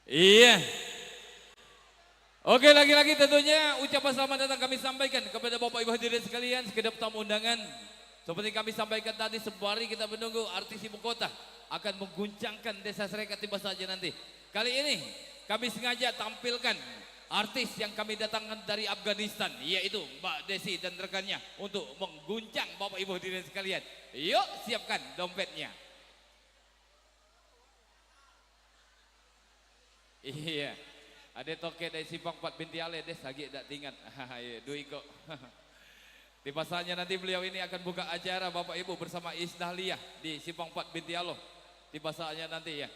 Iya. Oke, lagi-lagi tentunya ucapan selamat datang kami sampaikan kepada Bapak Ibu hadirin sekalian, sekedap tamu undangan. Seperti kami sampaikan tadi, sembari kita menunggu artis ibu kota akan mengguncangkan Desa Serekat tiba saja nanti. Kali ini kami sengaja tampilkan artis yang kami datangkan dari Afghanistan, yaitu Mbak Desi dan rekannya untuk mengguncang Bapak Ibu hadirin sekalian. Yuk siapkan dompetnya. Iya, ada toke dari Simpang 4 binti Ale des lagi tak tinggal. Dui kok. Di masanya nanti beliau ini akan buka acara Bapak Ibu bersama Isdahliah di Simpang 4 binti Aloh. Di masanya nanti ya.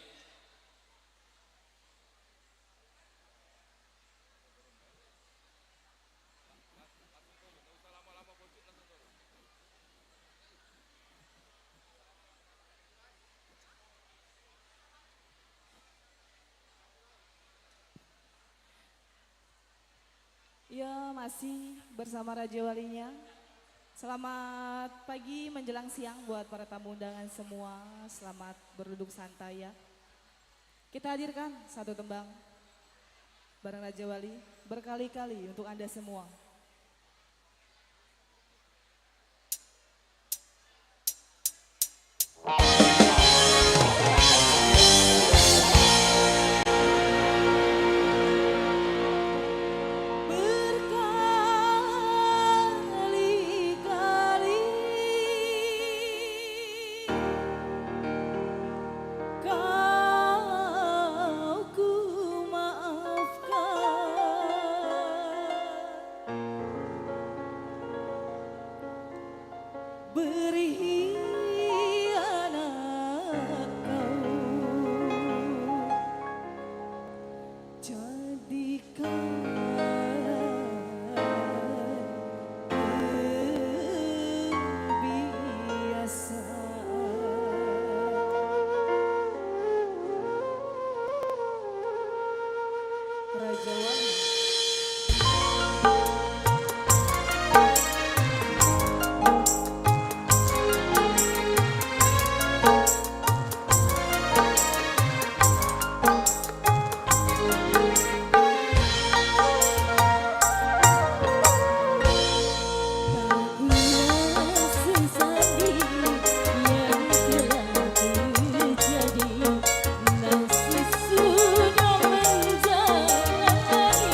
Ya, masih bersama Raja Walinya. Selamat pagi menjelang siang buat para tamu undangan semua. Selamat berduduk santai ya. Kita hadirkan satu tembang bareng Raja Wali berkali-kali untuk Anda semua. Raja Wali. Nasib sudah menjalani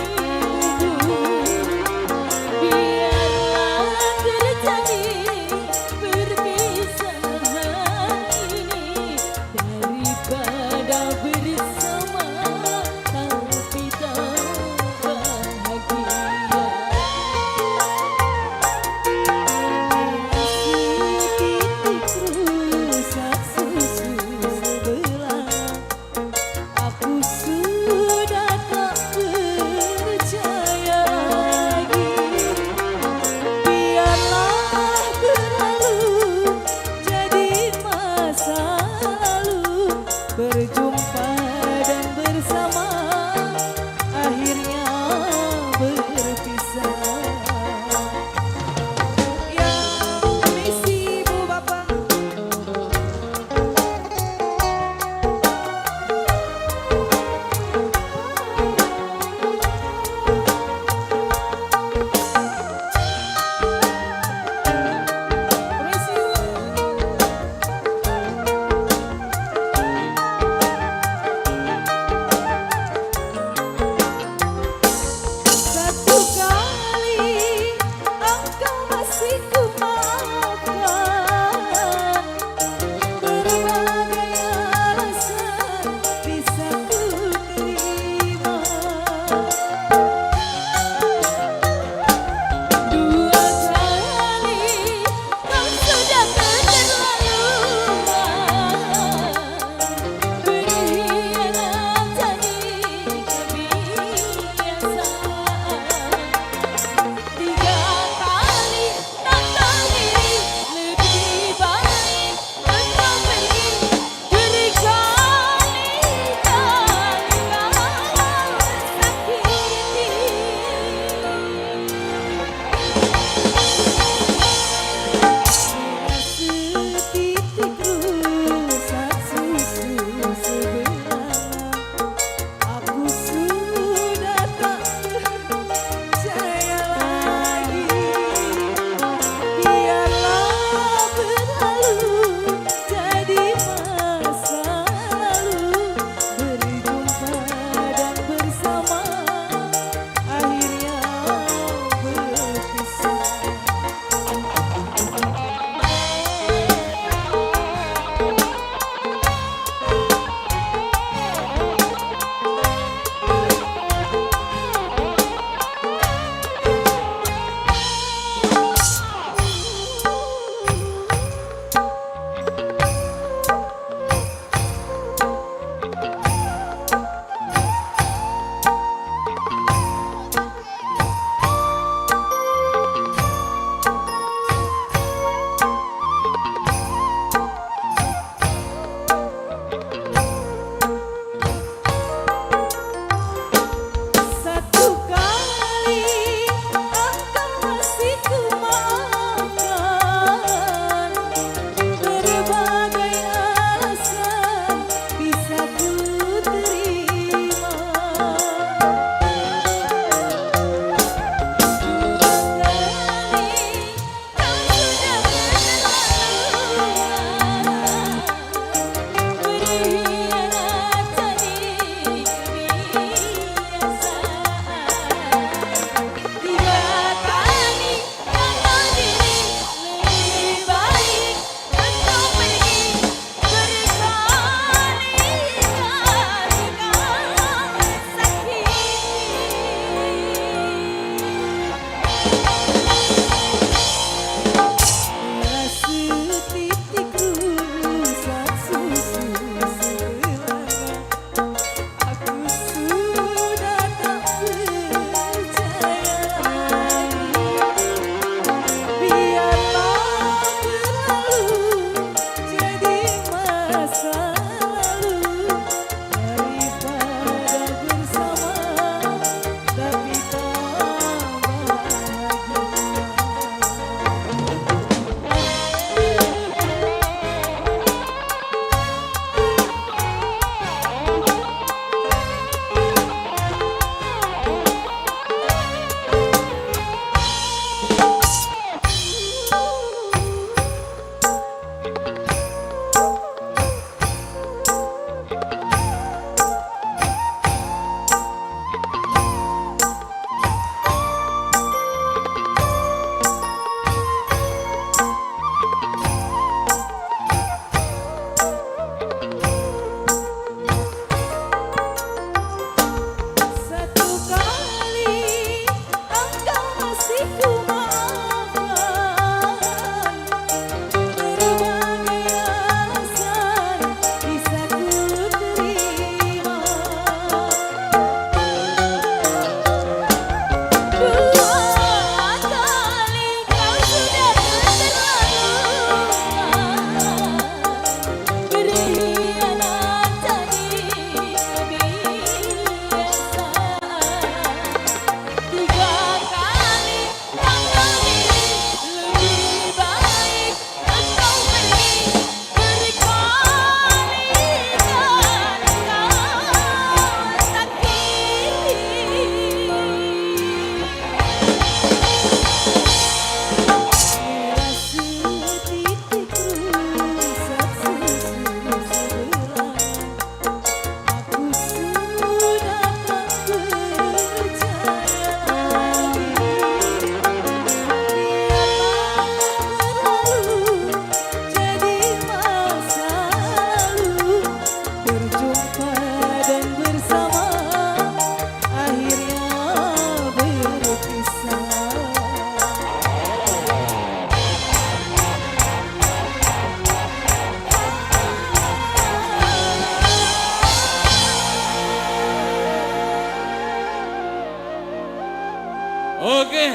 Oke.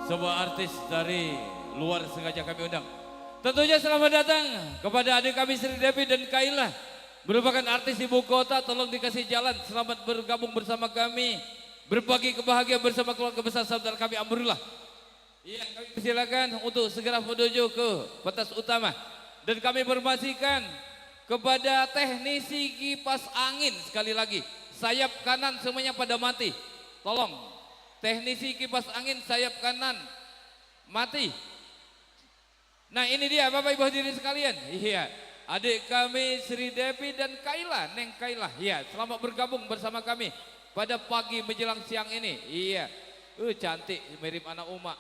Sebuah artis dari luar sengaja kami undang. Tentunya selamat datang kepada adik kami Sri Devi dan Kaila. Merupakan artis ibu kota, tolong dikasih jalan. Selamat bergabung bersama kami. Berbagi kebahagiaan bersama keluarga besar saudara kami Amrullah. Iya, kami persilakan untuk segera menuju ke pentas utama. Dan kami informasikan kepada teknisi kipas angin sekali lagi. Sayap kanan semuanya pada mati. Tolong, teknisi kipas angin sayap kanan mati. Nah ini dia Bapak Ibu hadirin sekalian. Iya, adik kami Sri Devi dan Kaila, Neng Kaila. Iya, selamat bergabung bersama kami pada pagi menjelang siang ini. Iya, cantik mirip anak Uma.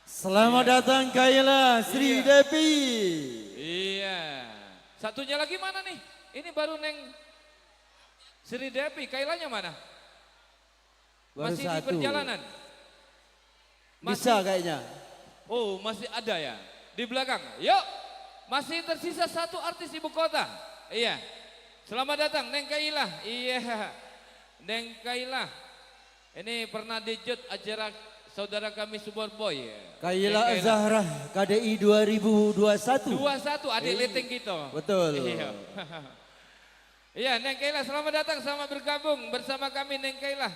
Selamat datang Kaila Sri Devi. Iya, satunya lagi mana nih? Ini baru Neng Sri Devi, Kailanya mana? Baru Masih di satu. perjalanan? Bisa kayaknya. Oh masih ada ya, di belakang. Yuk, masih tersisa satu artis ibu kota. Iya, selamat datang Neng Kaila. Iya, Neng Kaila. Ini pernah dijut acara saudara kami Super Boy. Kaila Zahra KDI 2021. 21 adik leting gitu. Betul. Iya. Iya, Neng Kaila selamat datang, selamat bergabung bersama kami Neng Kaila.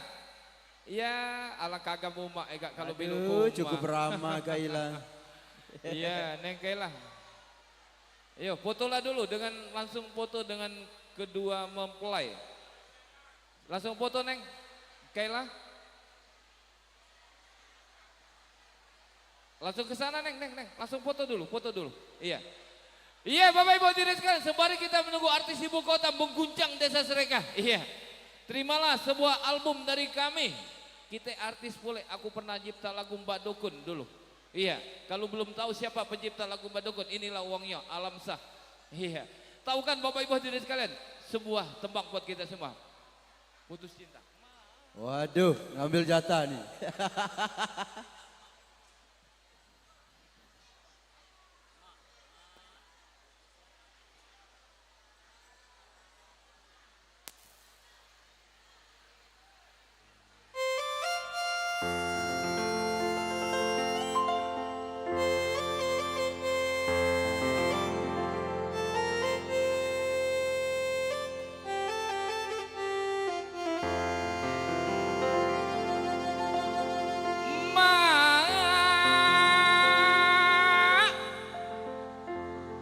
Ya, ala kagak mumak kalau bilang Aduh, cukup ramah Kaila. Iya, Neng Kaila. Ayo, fotolah dulu dengan langsung foto dengan kedua mempelai. Langsung foto Neng Kaila. Langsung ke sana Neng, langsung foto dulu. Iya. Iya, Bapak Ibu hadirin sekalian, sembari kita menunggu artis ibu kota mengguncang desa Sreka. Iya. Terimalah sebuah album dari kami. Kita artis boleh, aku pernah cipta lagu Mbak Dukun dulu. Iya, kalau belum tahu siapa pencipta lagu Mbak Dukun, inilah uangnya, Alam Sah. Iya, tahu kan Bapak Ibu hadirin sekalian, sebuah tembang buat kita semua. Putus cinta. Waduh, ngambil jatah nih.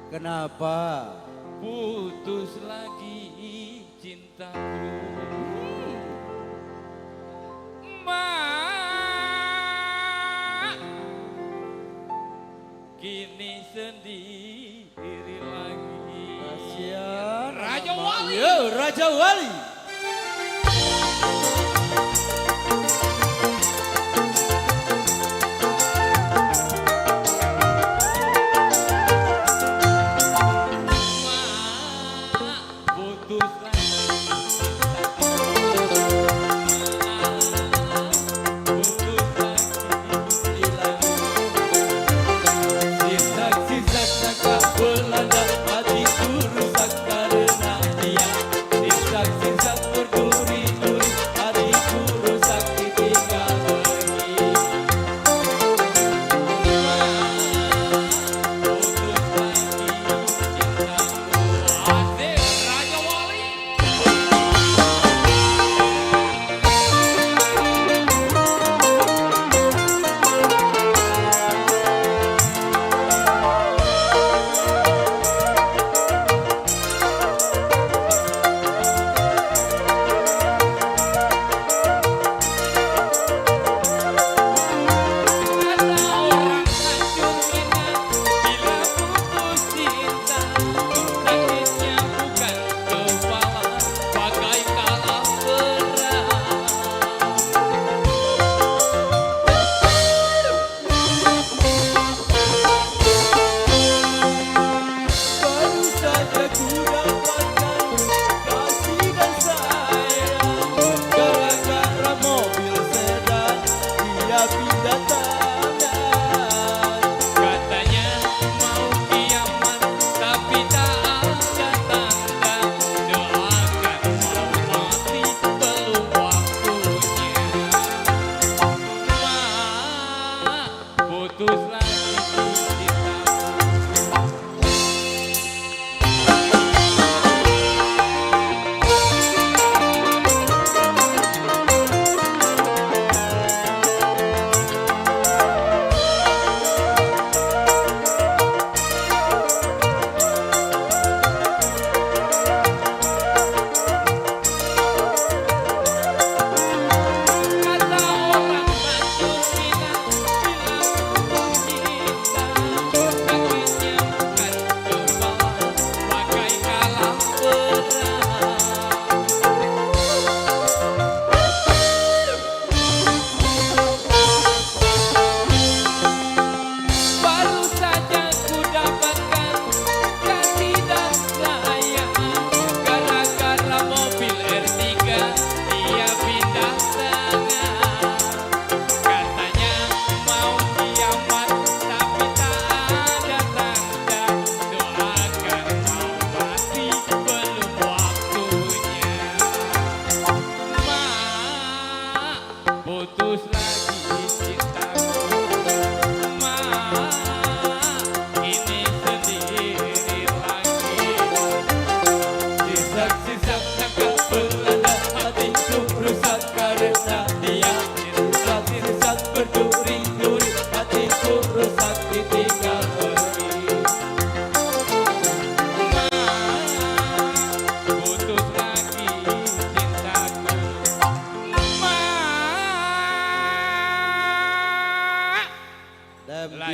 Kenapa? Putus lagi cintaku. Kini sendiri lagi. Kasihan. Raja Wali. Yo, Raja Wali. Putus lagi. Belanda hatiku rusak karena dia. Sisak-sisak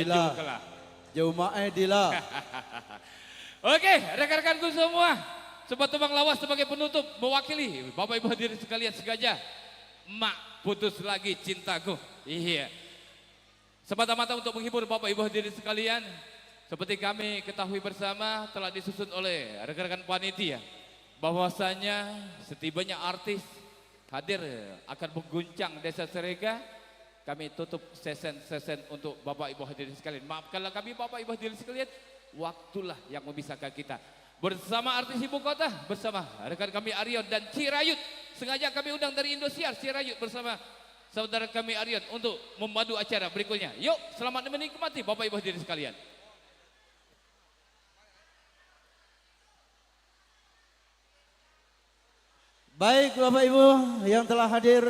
Dila. kelah. Jaumae Dila. Oke, rekan-rekanku semua, Sobat Tembang Lawas sebagai penutup mewakili Bapak Ibu hadirin sekalian sengaja. Mak putus lagi cintaku. Iya. Semata-mata untuk menghibur Bapak Ibu hadirin sekalian, seperti kami ketahui bersama telah disusun oleh rekan-rekan panitia bahwasanya setibanya artis hadir akan mengguncang Desa Serega. Kami tutup sesen-sesen untuk Bapak Ibu hadirin sekalian. Maafkanlah kami Bapak Ibu hadirin sekalian, waktulah yang memisahkan kita. Bersama artis ibu kota, bersama rekan kami Arion dan Cirayut. Sengaja kami undang dari Indosiar, Cirayut bersama saudara kami Arion untuk memadu acara berikutnya. Yuk, selamat menikmati Bapak Ibu hadirin sekalian. Baik Bapak Ibu yang telah hadir,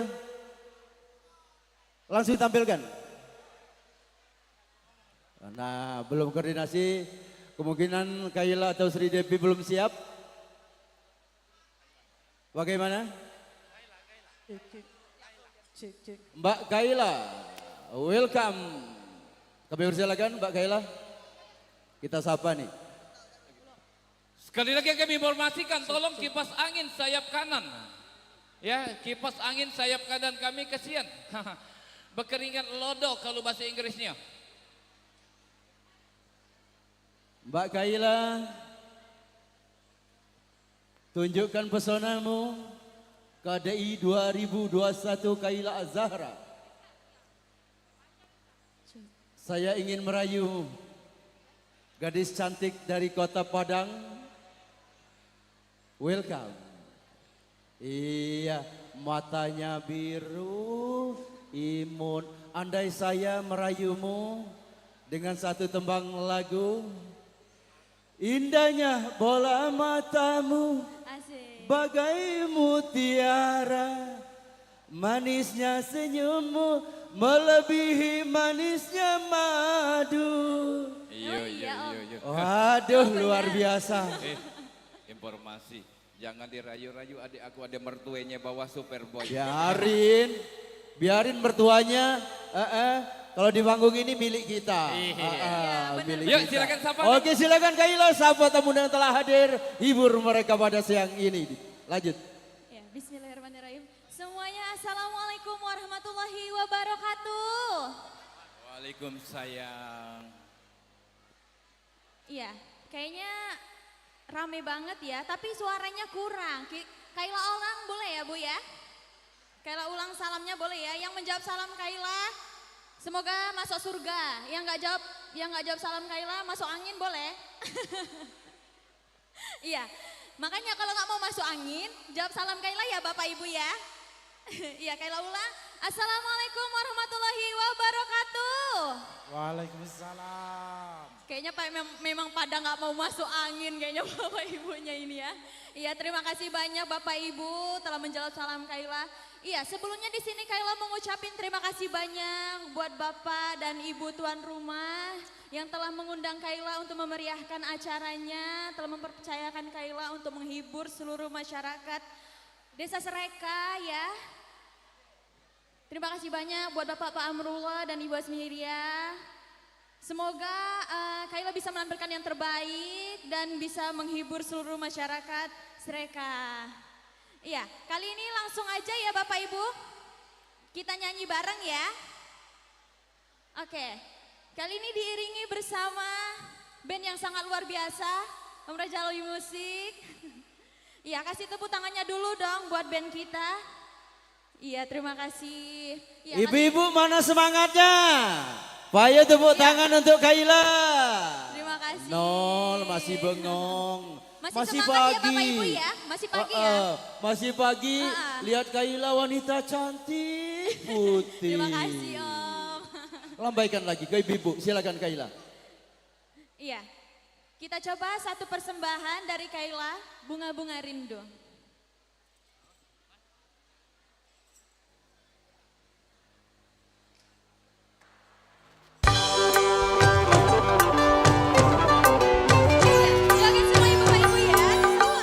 langsung ditampilkan. Nah, belum koordinasi, kemungkinan Kaila atau Sri Devi belum siap. Bagaimana? Mbak Kaila, welcome. Kami persilakan Mbak Kaila. Kita sapa nih. Sekali lagi kami informasikan, tolong kipas angin sayap kanan. Ya, kipas angin sayap kanan kami kesian. Berkeringat lodo kalau bahasa Inggrisnya. Mbak Kaila, tunjukkan pesonamu KDI 2021 Kaila Azahra. Saya ingin merayu gadis cantik dari kota Padang. Welcome. Iya, matanya biru, imun. Andai saya merayumu dengan satu tembang lagu. Indahnya bola matamu, Asik. bagai mutiara. Manisnya senyummu, melebihi manisnya madu. Iya. Waduh, luar biasa. Informasi, jangan dirayu-rayu adik aku, ada mertuanya bawa Superboy. Biarin mertuanya. Kalau di panggung ini milik kita. Milik Yuk, kita. silakan sapa. Oke, silakan Kaila, sapa tamu yang telah hadir, hibur mereka pada siang ini. Lanjut. Ya, bismillahirrahmanirrahim. Semuanya assalamualaikum warahmatullahi wabarakatuh. Waalaikumsalam. Iya, kayaknya rame banget ya, tapi suaranya kurang. Kaila ulang boleh ya Bu ya? Kaila ulang salamnya boleh ya? Yang menjawab salam Kaila, semoga masuk surga. Yang nggak jawab salam Kaila masuk angin boleh? Iya, makanya kalau nggak mau masuk angin, jawab salam Kaila ya Bapak Ibu ya. Iya, Kaila ulang. Assalamualaikum warahmatullahi wabarakatuh. Waalaikumsalam. Kayaknya Pak memang pada nggak mau masuk angin kayaknya Bapak Ibunya ini ya. Iya, terima kasih banyak Bapak Ibu telah menjawab salam Kaila. Iya, sebelumnya di sini Kaila mengucapin terima kasih banyak buat Bapak dan Ibu tuan rumah yang telah mengundang Kaila untuk memeriahkan acaranya, telah mempercayakan Kaila untuk menghibur seluruh masyarakat Desa Sereka ya. Terima kasih banyak buat Bapak Pak Amrullah dan Ibu Asmiria. Semoga Kaila bisa menampilkan yang terbaik dan bisa menghibur seluruh masyarakat Sereka. Iya, kali ini langsung aja ya Bapak Ibu. Kita nyanyi bareng ya. Oke, kali ini diiringi bersama band yang sangat luar biasa, Om Raja Loyi Musik. Iya, kasih tepuk tangannya dulu dong buat band kita. Iya, terima kasih. Ya, Ibu-ibu mana semangatnya? Payo tepuk tangan untuk Kaila. terima kasih. Nol, masih bengong. Masih semangat ya Bapak Ibu ya? Masih pagi ya? Masih pagi, lihat Kaila wanita cantik putih. Terima kasih Om. Lambaikan lagi ke ibu, silakan Kaila. Iya, kita coba satu persembahan dari Kaila, Bunga-Bunga Rindu. Silakan semua Bapak Ibu ya. Semua.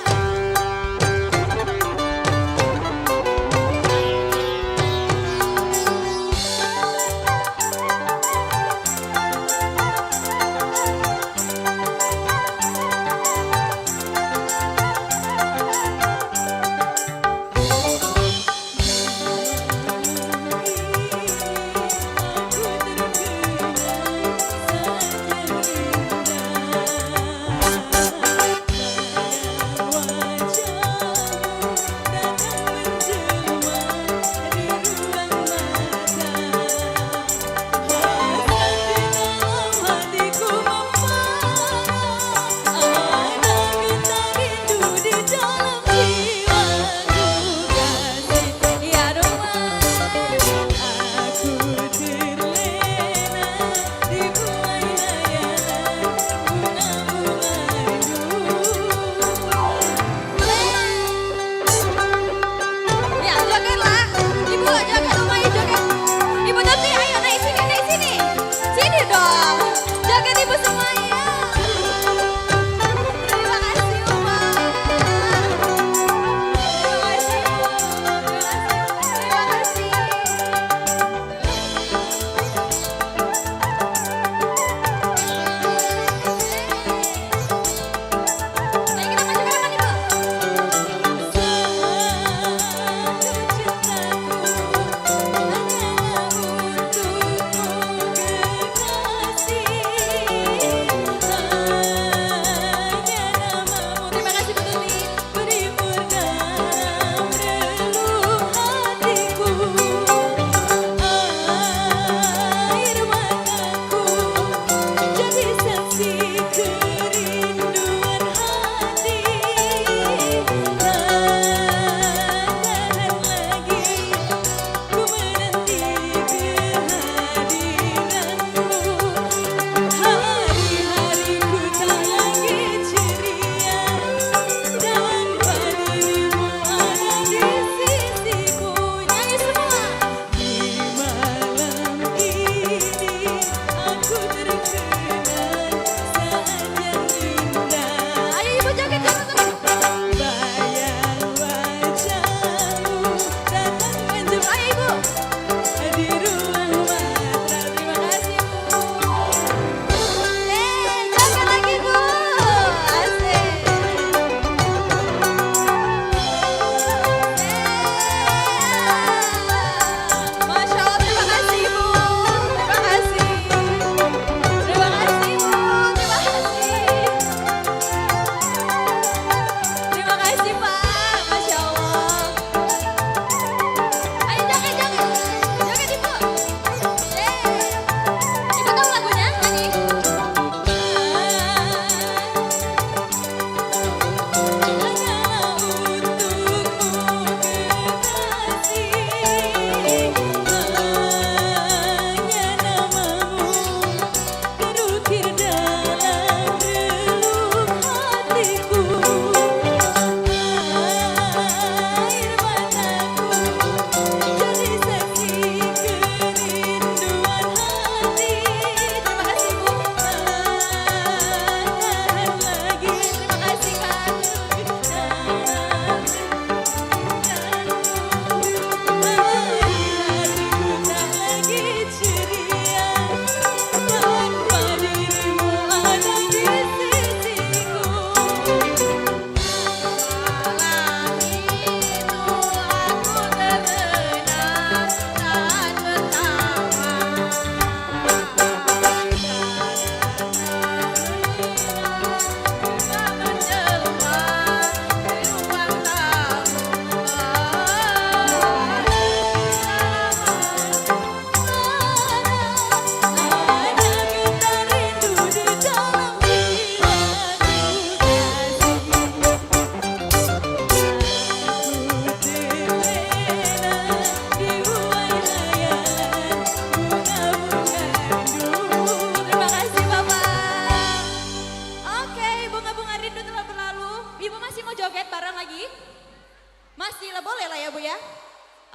boleh ya Bu ya?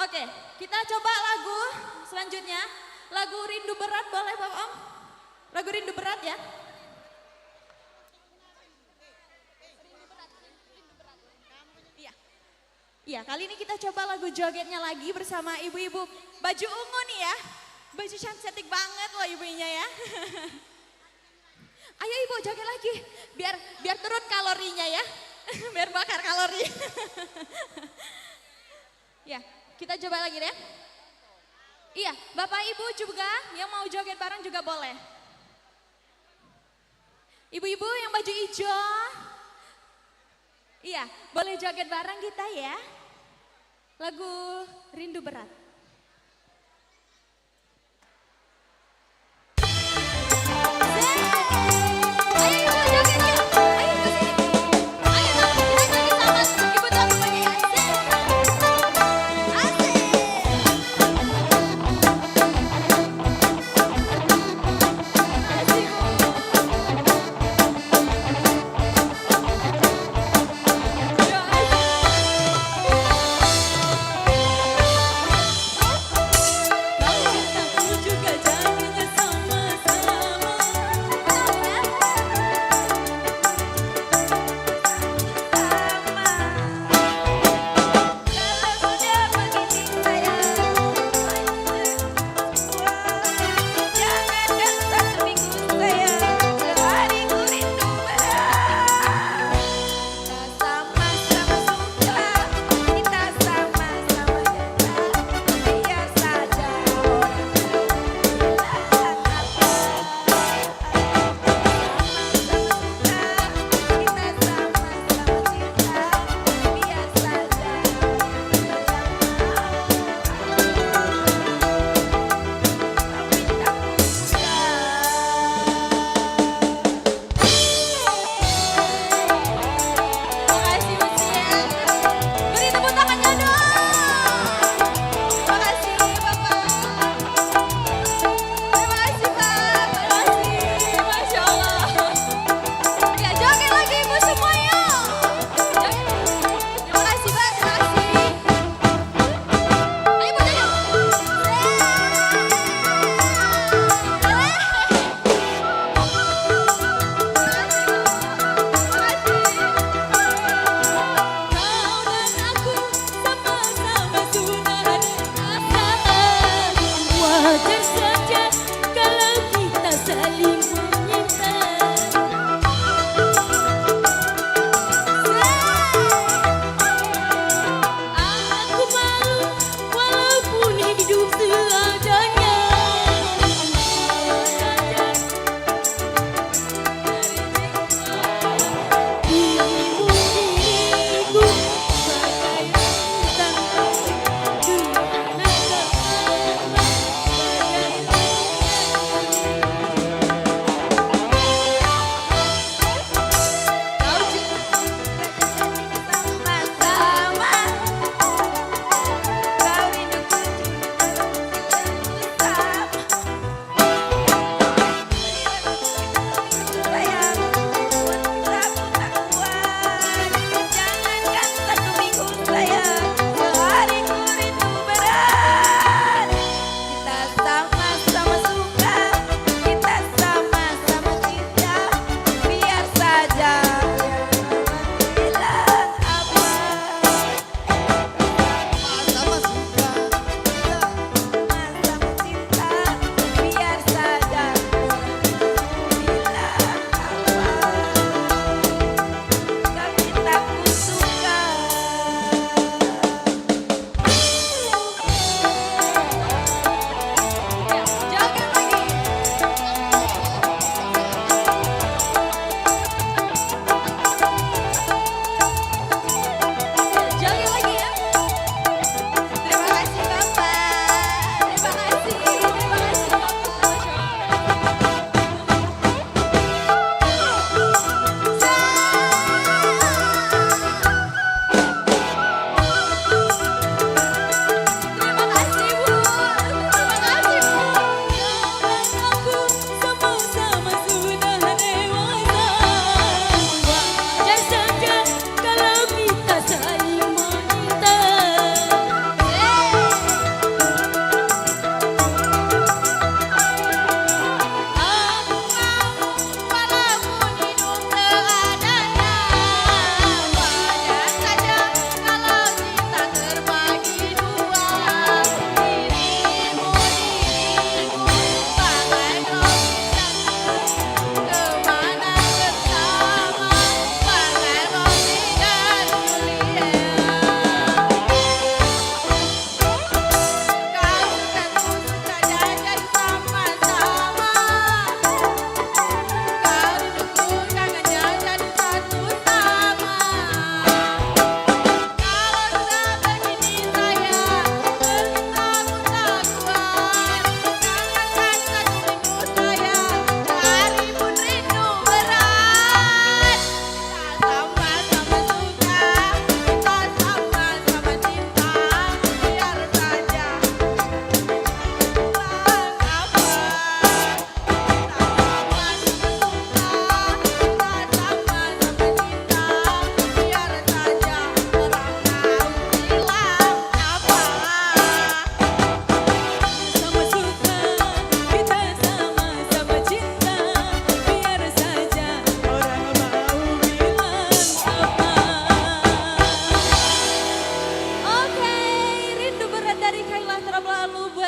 Oke, kita coba lagu selanjutnya. Lagu Rindu Berat boleh Bapak Om? Lagu Rindu Berat ya? Iya. Iya, kali ini kita coba lagu jogetnya lagi bersama ibu-ibu baju ungu nih ya. Baju cantik banget loh ibunya ya. Ayo ibu joget lagi, biar turun kalorinya ya. Biar bakar kalori. Ya, kita coba lagi deh. Iya, Bapak Ibu juga yang mau joget bareng juga boleh. Ibu-ibu yang baju hijau. Iya, boleh joget bareng kita ya. Lagu Rindu Berat.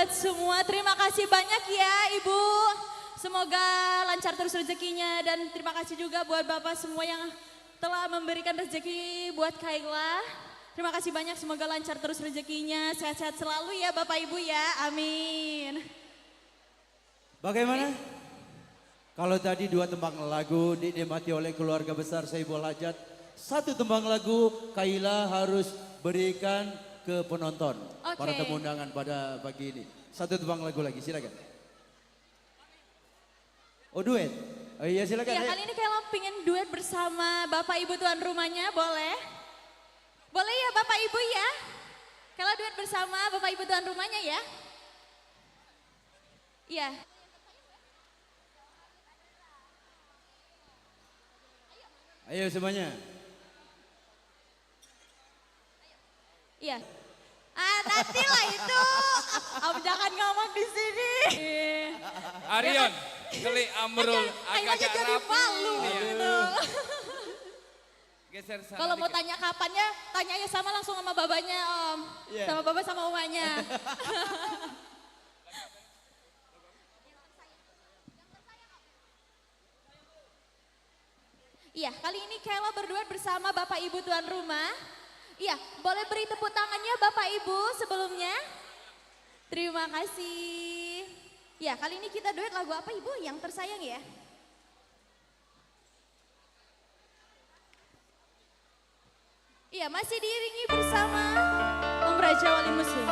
bulat semua. Terima kasih banyak ya Ibu. Semoga lancar terus rezekinya dan terima kasih juga buat Bapak semua yang telah memberikan rezeki buat Kaila. Terima kasih banyak, semoga lancar terus rezekinya, sehat-sehat selalu ya Bapak Ibu ya, amin. Bagaimana? Kalau tadi 2 tembang lagu dinikmati oleh keluarga besar Saiful Hajat, 1 tembang lagu Kaila harus berikan ke penonton, para tamu undangan pada pagi ini. 1 tembang lagu lagi, silakan. Oh duet? Oh iya silakan. Iya kali ini Kaila pengen duet bersama Bapak Ibu tuan rumahnya, boleh? Boleh ya Bapak Ibu ya? Kaila duet bersama Bapak Ibu tuan rumahnya ya? Iya. Ayo semuanya. Iya. Nanti lah itu. Jangan ngomong di sini. Arion, kali Amrul Kaila agak jadi rapi. malu gitu. Geser sana Kalau mau dikit. tanya kapannya, tanya aja sama langsung sama babanya Om. Iya. Sama baba sama umanya. Iya, kali ini Kaila berduet bersama Bapak Ibu tuan rumah. Iya, boleh beri tepuk tangannya Bapak Ibu sebelumnya. Terima kasih. Ya, kali ini kita duet lagu apa Ibu yang tersayang ya? Iya, masih diiringi bersama Om Raja Wali Muslim.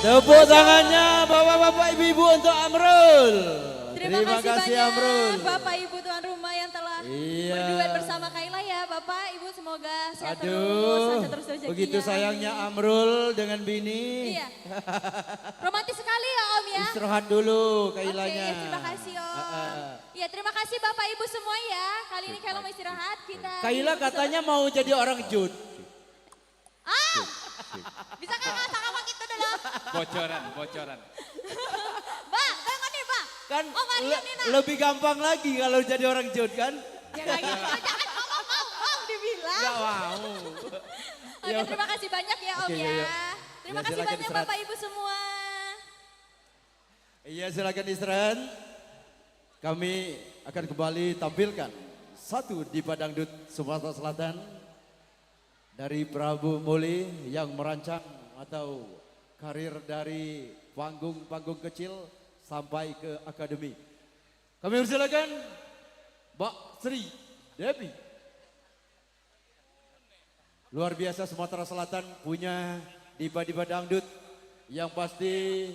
Tepuk tangannya bapak-bapak ibu-ibu untuk Amrul. Terima kasih banyak Amrul. Bapak Ibu tuan rumah yang telah Iya. berduet bersama Kaila ya. Bapak Ibu semoga sehat terus, Aduh, lancar terus rezekinya. begitu sayangnya Amrul dengan Bini. Iya. Romantis sekali ya Om ya. Istirahat dulu Kailanya. Oke, terima kasih Om. Iya, terima kasih Bapak Ibu semua ya. Kali ini Kaila mau istirahat, kita. Kaila katanya mau jadi orang jud. Ah, bisa kan ngasah kamu gitu dulu. Bocoran. Mbak, tengok nih Mbak. Kan Oh, Maria Nina. lebih gampang lagi kalau jadi orang jud kan? Ya nggak gitu, jangan mau dibilang. Gak mau. Oke, terima kasih banyak ya Om Oke, ya. yuk. Terima Ya, kasih silakan banyak istirahat. Bapak Ibu semua. Iya silakan istirahat. Kami akan kembali tampilkan satu di Padangdut Sumatera Selatan dari Prabu Muli yang merancang atau karir dari panggung-panggung kecil sampai ke akademi. Kami persilakan Mbak Sri Devi. Luar biasa Sumatera Selatan punya diva-diva dangdut yang pasti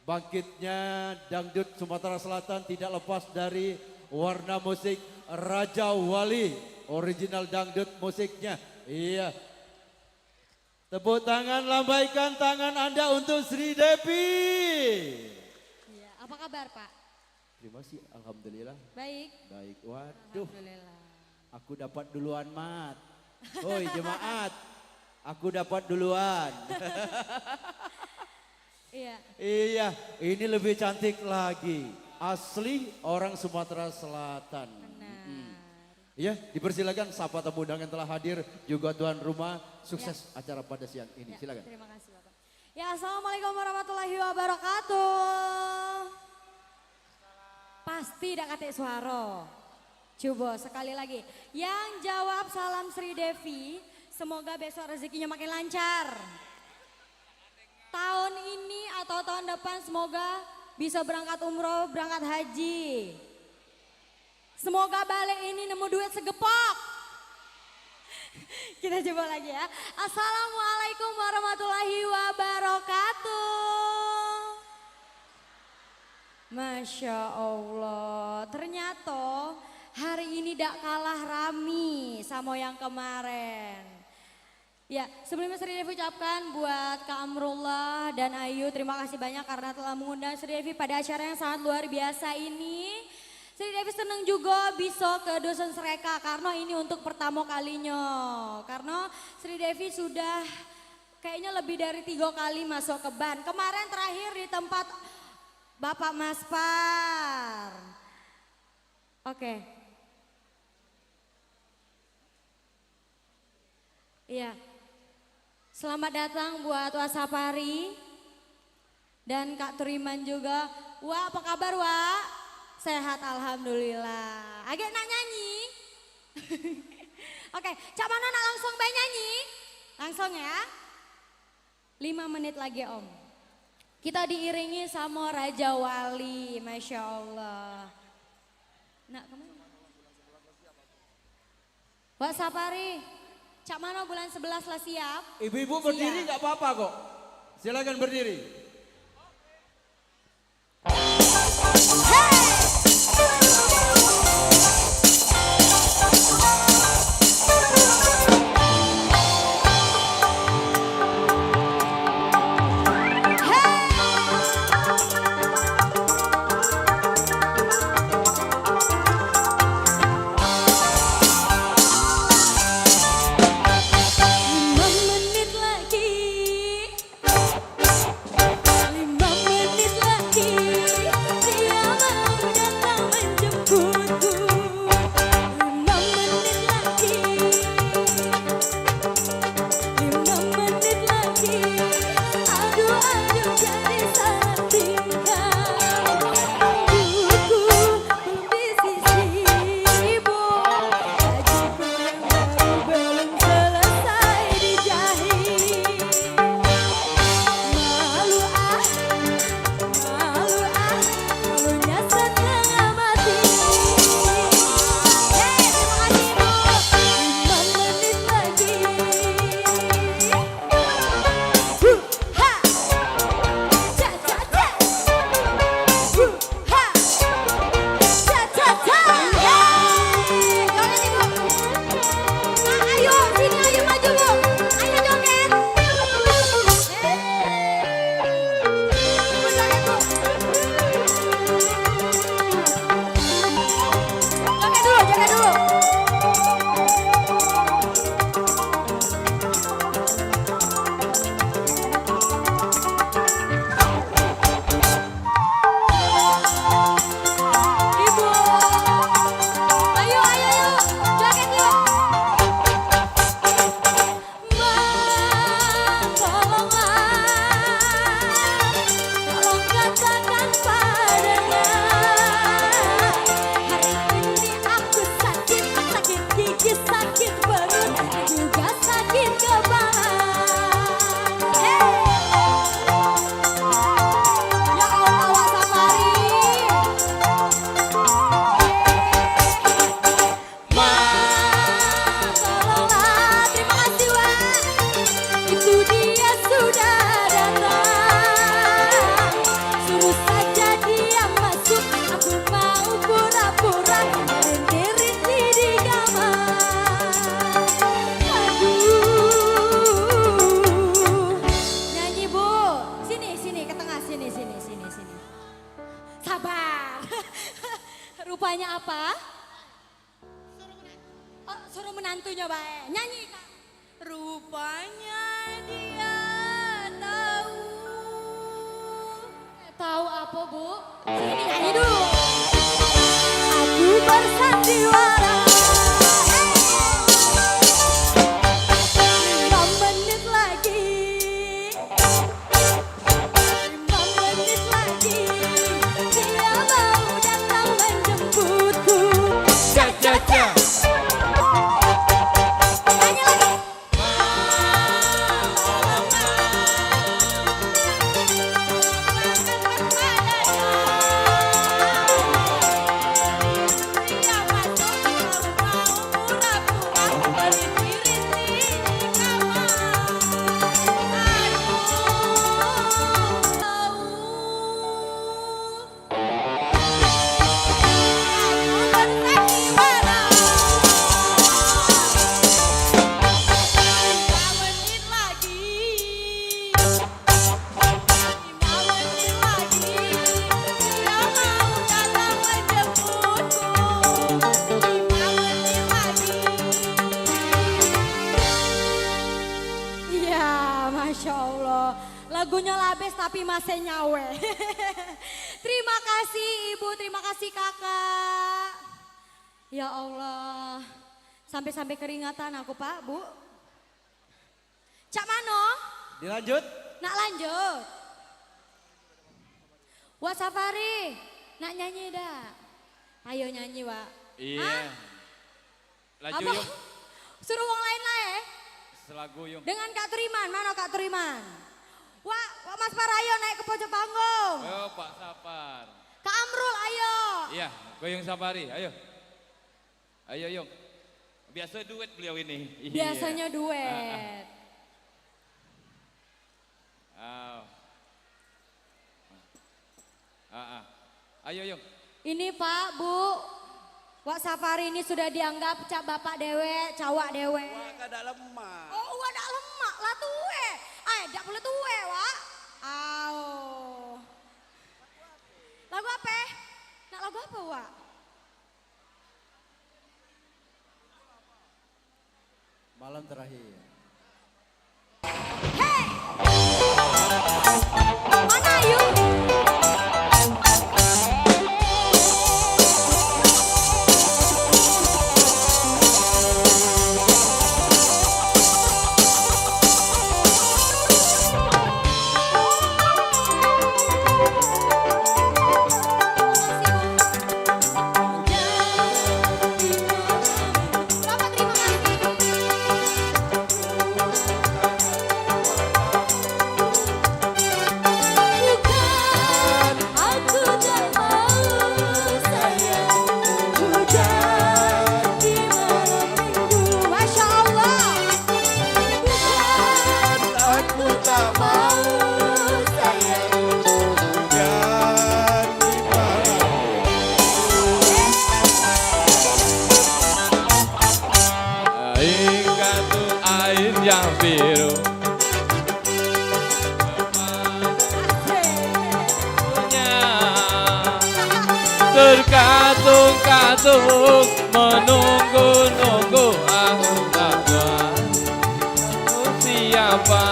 bangkitnya dangdut Sumatera Selatan tidak lepas dari warna musik Raja Wali, original dangdut musiknya. Iya. Tepuk tangan, lambaikan tangan Anda untuk Sri Devi. Iya, apa kabar Pak? Terima kasih, alhamdulillah. Baik. Baik, waduh, Alhamdulillah. aku dapat duluan mat. Hoi jemaat, aku dapat duluan. Iya. Iya, ini lebih cantik lagi. Asli orang Sumatera Selatan. Benar. Iya, dipersilakan sapa tamu undangan telah hadir juga tuan rumah. Sukses acara pada siang ini. Ya, Silakan. terima kasih Bapak. Ya, Assalamualaikum warahmatullahi wabarakatuh. Pasti dak kate suara. Coba sekali lagi. Yang jawab salam Sri Devi, semoga besok rezekinya makin lancar. Tahun ini atau tahun depan semoga bisa berangkat umroh, berangkat haji. Semoga balik ini nemu duit segepok. Kita coba lagi ya. Assalamualaikum warahmatullahi wabarakatuh. Masya Allah, ternyata hari ini tidak kalah rami sama yang kemarin. Ya, sebelumnya Sri Devi ucapkan buat Kak Amrullah dan Ayu, terima kasih banyak karena telah mengundang Sri Devi pada acara yang sangat luar biasa ini. Sri Devi senang juga bisa ke Dusun Sreka karena ini untuk pertama kalinya. Karena Sri Devi sudah kayaknya lebih dari 3 kali masuk ke ban. Kemarin terakhir di tempat Bapak Maspar. Oke. Iya. Selamat datang buat Wasapari dan Kak Turiman juga. Wah, apa kabar Wak? Sehat alhamdulillah. Agak nak nyanyi. Oke, Cak Mano nak langsung bayi nyanyi? Langsung ya. 5 menit lagi Om. Kita diiringi sama Raja Wali, Masya Allah. Nak kemana? Wak Sapari, Cak Mano bulan 11 lah siap. Ibu-ibu berdiri nggak apa-apa kok. Silakan berdiri. Lima menit lagi, dia apa? Oh, suruh menantunya baik. Nyanyi Kak. Rupanya dia tahu. Tahu apa Bu? Sini nyanyi dulu. Aku bersandiwara. 5 menit lagi. 5 menit lagi. Dia mau datang menjemputku. Ja, ja, ja. Nyanyi lagi. Iya, Masya Allah. Lagunya labes tapi masih nyawe. Terima kasih Ibu, terima kasih Kakak. Ya Allah, sampai-sampai keringatan aku Pak, Bu. Cak Mano, Dilanjut. nak lanjut. Wak Safari, nak nyanyi dah. Ayo nyanyi Wak. Iya. Hah? Laju Apa? Yung. Suruh wong lain lah ya. Selagu Yung. Dengan Kak Turiman, mana Kak Turiman? Wak Mas Parayo naik ke pojok panggung. Ayo Pak Sapar. Kak Amrul ayo. Iya, goyang safari, ayo. Ayo Yung. Biasa duet beliau ini. Iya. Biasanya duet. Ah. Ayo Yung. Ini Pak, Bu. Wak Safari ini sudah dianggap cak bapak dewe, cawak dewe. Wah, kada lemah. Oh, wak dak lemak lah tuwe. Dak boleh tuwe, Wak. Au. Lagu apa? Nak lagu apa, Wak? Malam terakhir. Hey! Mana yuk? Bapak terima kasih. Bukan aku tak mau sayang, hujan di malam minggu. Masya Allah. Bukan aku tak mau sayang. Hingga tuh air yang biru. Terkatung-katung menunggu-nunggu aku tak tahu siapa.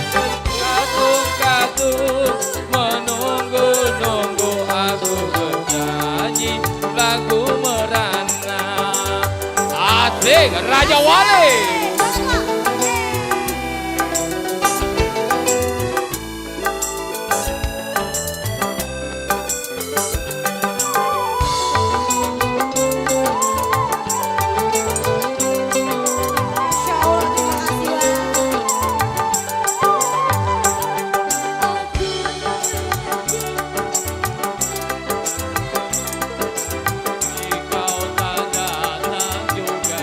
Terkatung-katung menunggu-nunggu aku bernyanyi lagu merana. Asik Raja Wali. Masya Allah, terima kasih Kau tak datang juga.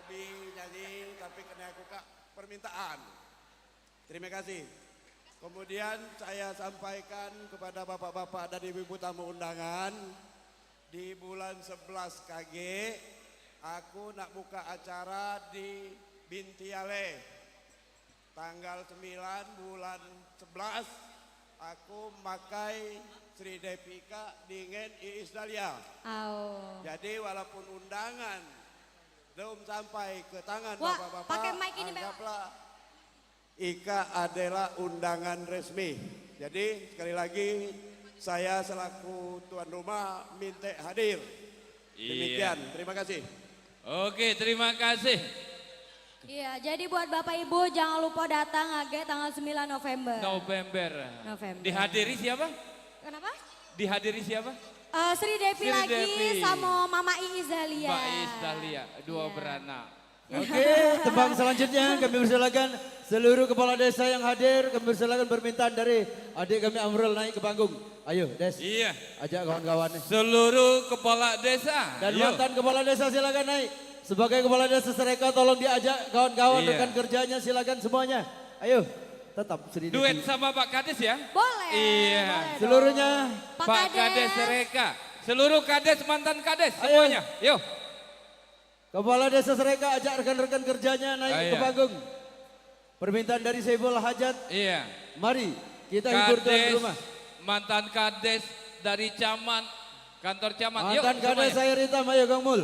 hobi nyanyi tapi kena aku kak permintaan. Terima kasih. Kemudian saya sampaikan kepada bapak-bapak dan ibu-ibu tamu undangan, di bulan 11 KG aku nak buka acara di Bintiale. Tanggal 9 bulan 11 aku memakai Sri Depika Dingen Iis Dahlia. Oh. Jadi walaupun undangan belum sampai ke tangan Wah, bapak-bapak, pakai mic ini, Bang. anggaplah Ika adalah undangan resmi. Jadi sekali lagi saya selaku tuan rumah minta hadir. Demikian, terima kasih. Oke, terima kasih. Iya, jadi buat Bapak Ibu jangan lupa datang AG tanggal 9 November. November. November. Dihadiri siapa? Kenapa? Dihadiri siapa? Sri Devi Sri lagi Devi. sama Mama Iis Dahlia. Mbak Iis Dahlia, dua Iya. beranak. Oke, tembang selanjutnya kami persilakan seluruh kepala desa yang hadir, kami persilakan permintaan dari adik kami Amrul naik ke panggung. Ayo, Des. Iya. Ajak kawan-kawannya. Seluruh kepala desa. Dan Yo. mantan kepala desa silakan naik. Sebagai kepala desa Sereka tolong diajak kawan-kawan Iya. rekan kerjanya silakan semuanya. Ayo, tetap Sri Devi. Duet sama Pak Kades ya? Boleh. Iya. boleh Seluruhnya dong. Pak Kades Sereka. Seluruh Kades, mantan Kades, Ayo. semuanya. Yo. kepala desa Sereka ajak rekan-rekan kerjanya naik Ayo. ke panggung. Permintaan dari Saiful Hajat. Iya. Mari kita hibur tuan Kades, rumah. mantan Kades dari Caman, kantor Caman. Yuk, Mantan Kades semuanya. saya Ritam, ayo Kang Mul.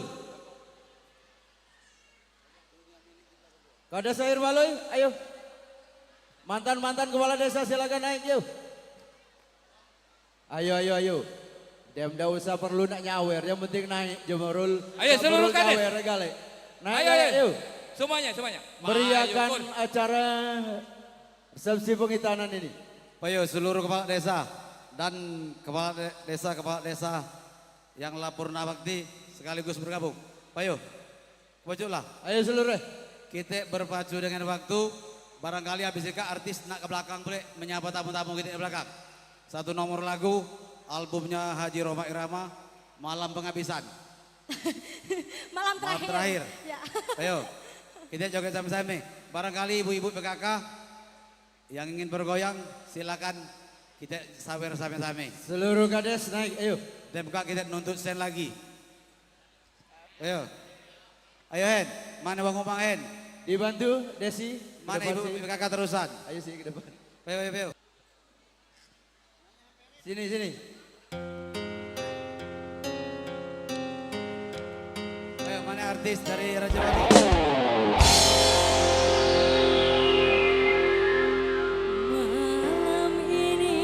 Kades Air Maloy, ayo. Mantan-mantan kepala desa silakan naik yuk. Ayo. Dia tidak usah perlu nak nyawer, yang penting naik Jemurul. Ayo, seluruh Kades. Nyawer, regale. Naik, Ayo. yuk. Semuanya. Beriakan Ayo, Kun. acara resepsi pengitanan ini. Ayo seluruh kepala desa dan kepala desa yang lapurna bakti sekaligus bergabung. Ayo, majulah. Ayo seluruh. Kita berpacu dengan waktu. Barangkali habis itu artis nak ke belakang boleh menyapa tamu-tamu kita di belakang. Satu nomor lagu albumnya Haji Roma Irama, Malam Penghabisan. Malam Malam terakhir. terakhir. Ya. Ayo, kita joget sama-sama. Barangkali ibu-ibu PKK yang ingin bergoyang silakan kita sawer sama-sama. Seluruh Kades naik, ayo. Dan buka kita nuntut stand lagi. Ayo. Ayo Hen, mana Bang Umang Hen? Dibantu Desi. ke Mana depan ibu sini. kakak terusan? Ayo sih ke depan. Ayo. Sini. Ayo mana artis dari Raja Bali? Malam ini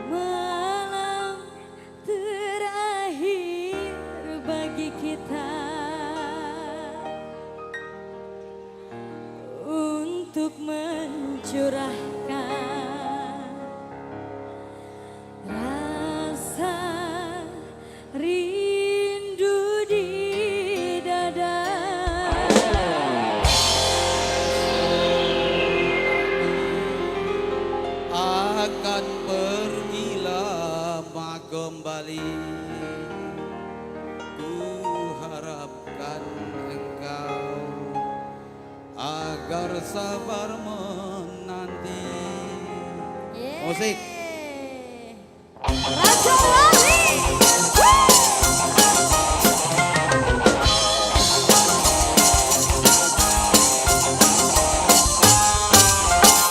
malam terakhir bagi kita untuk mencurahkan rasa rindu di dada. Akan pergi lama kembali. Ku harapkan engkau agar sabar menanti. Musik. Raja Wali.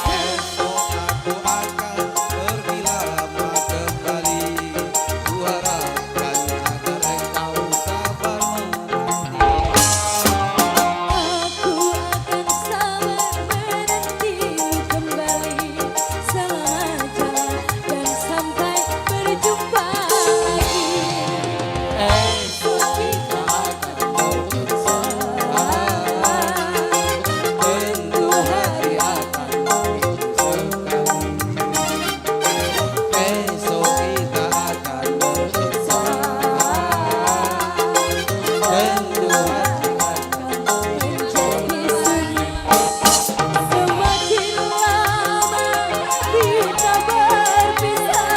Aku akan pergi lama kembali. Ku harapkan agar engkau sabar menanti. Aku akan sabar menantimu kembali selama jalan dan sampai berjumpa lagi. Esok kita akan bersama. Tentu hati akan menunjukkan. Esok kita akan bersama. Tentu hati akan Menjadi sunyi. Semakin lama kita berpisah.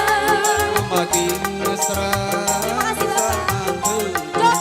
makin mesra. Terima kasih, Bapak. Sangat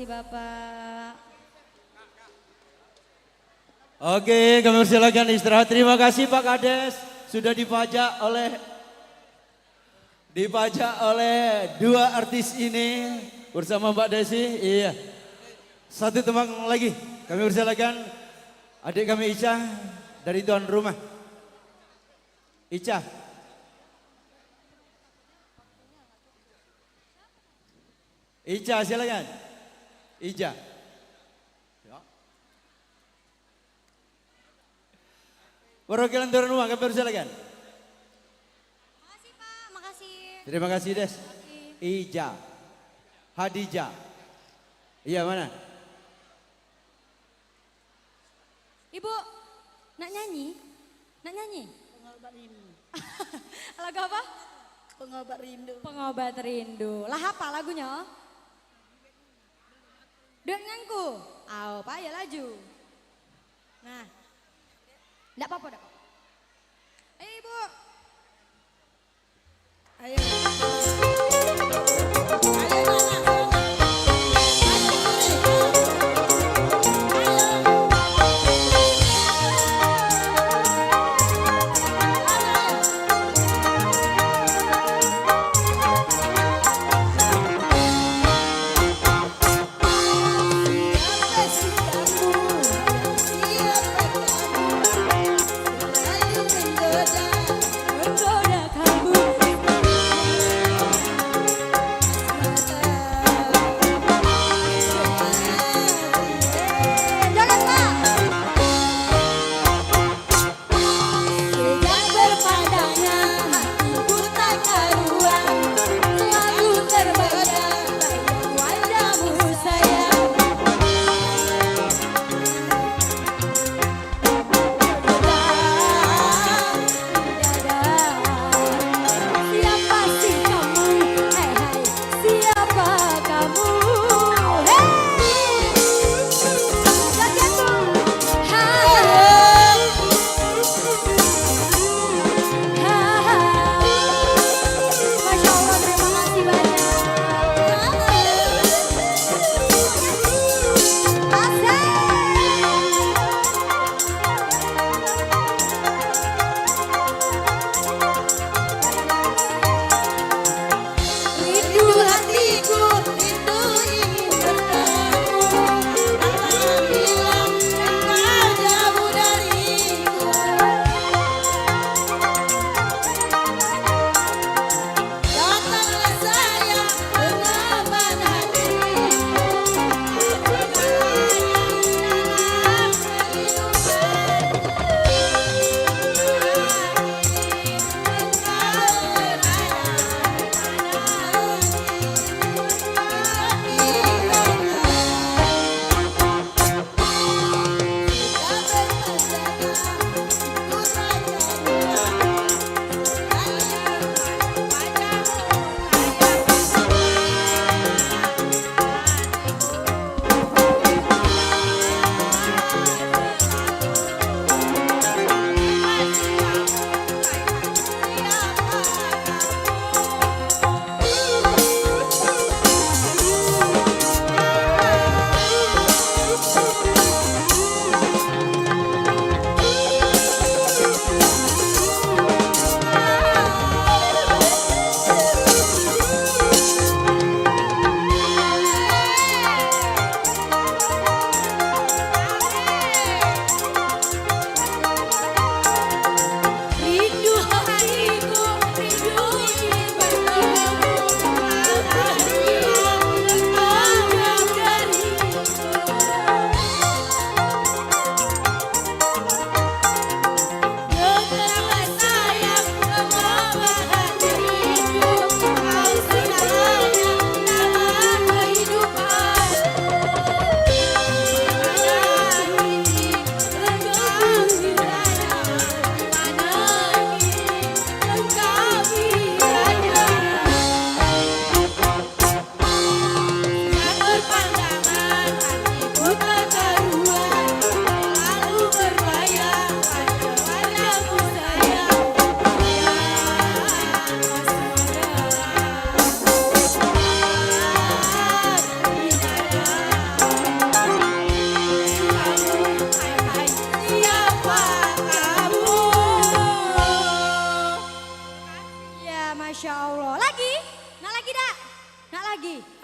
Bapak. Oke, kami persilakan istirahat. Terima kasih Pak Kades sudah dipajak oleh dua artis ini bersama Mbak Desi. Iya. Satu tembang lagi. Kami persilakan adik kami Ica dari tuan rumah. Ica. Ica silakan. Ica. Perwakilan tuan rumah kami persilakan. Makasih Pak, makasih. Terima kasih Des. Ija. Hadijah. Iya mana? Ibu, nak nyanyi? Nak nyanyi? Pengobat rindu. Lagu apa? Pengobat rindu. Pengobat rindu. Lah apa lagunya? Denganku. Aw, Pak ya laju. Nah. Enggak apa-apa, enggak apa-apa. Ayo Ibu. Ayo. Ayo mana? Siapa kamu? Siapa kamu?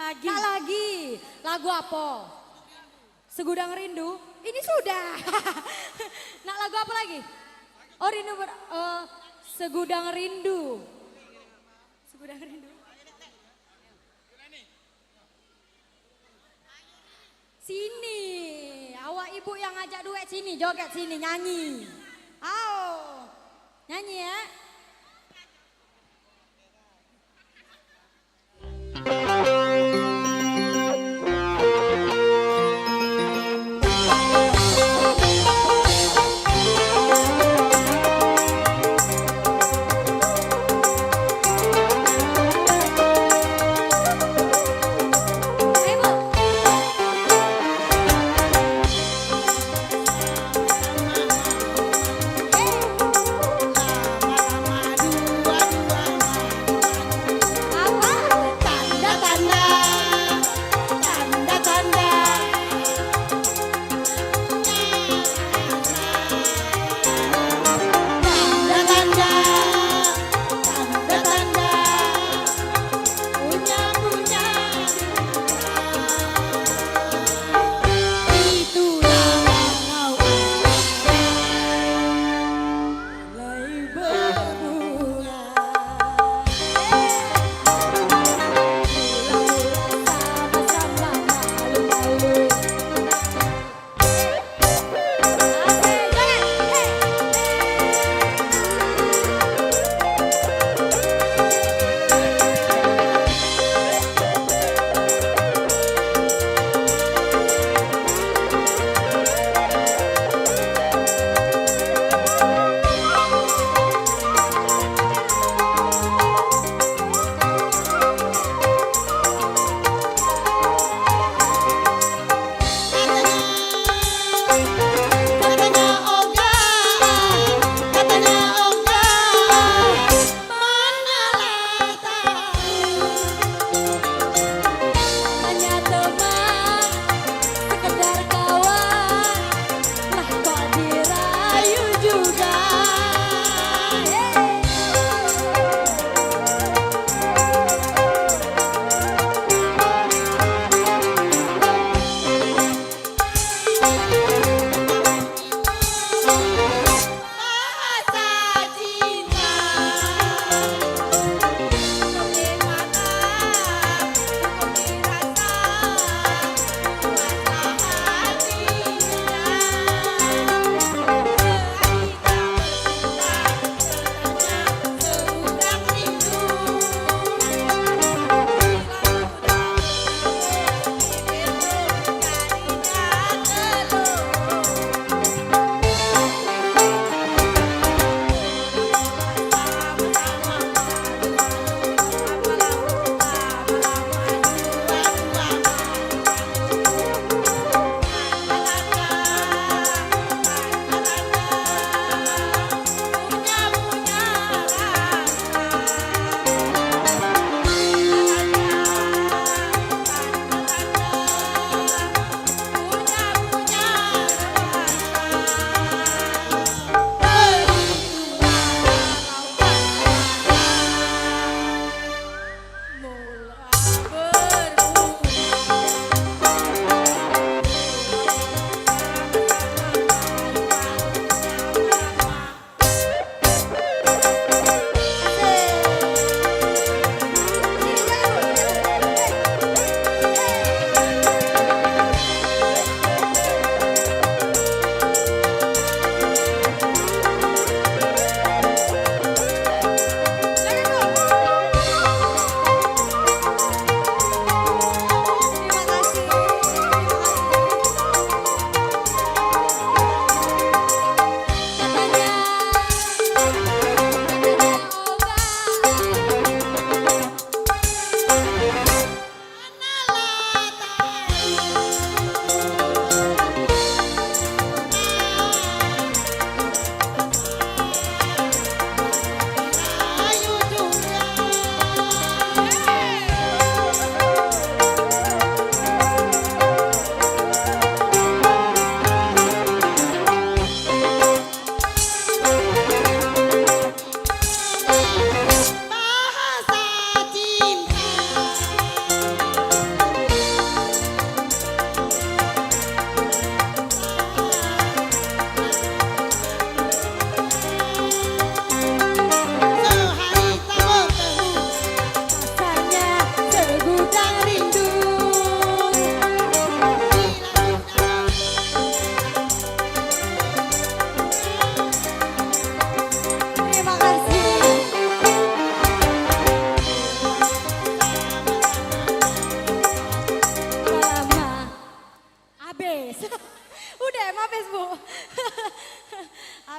lagi. Nak lagi. Lagu apa? Segudang Rindu. Ini sudah. Nak lagu apa lagi? Oh Rindu Segudang Rindu. Segudang Rindu. Sini, awak ibu yang ngajak duet sini, joget sini, nyanyi. Ayo, nyanyi ya. Ayo, Bu. Apa? Tanda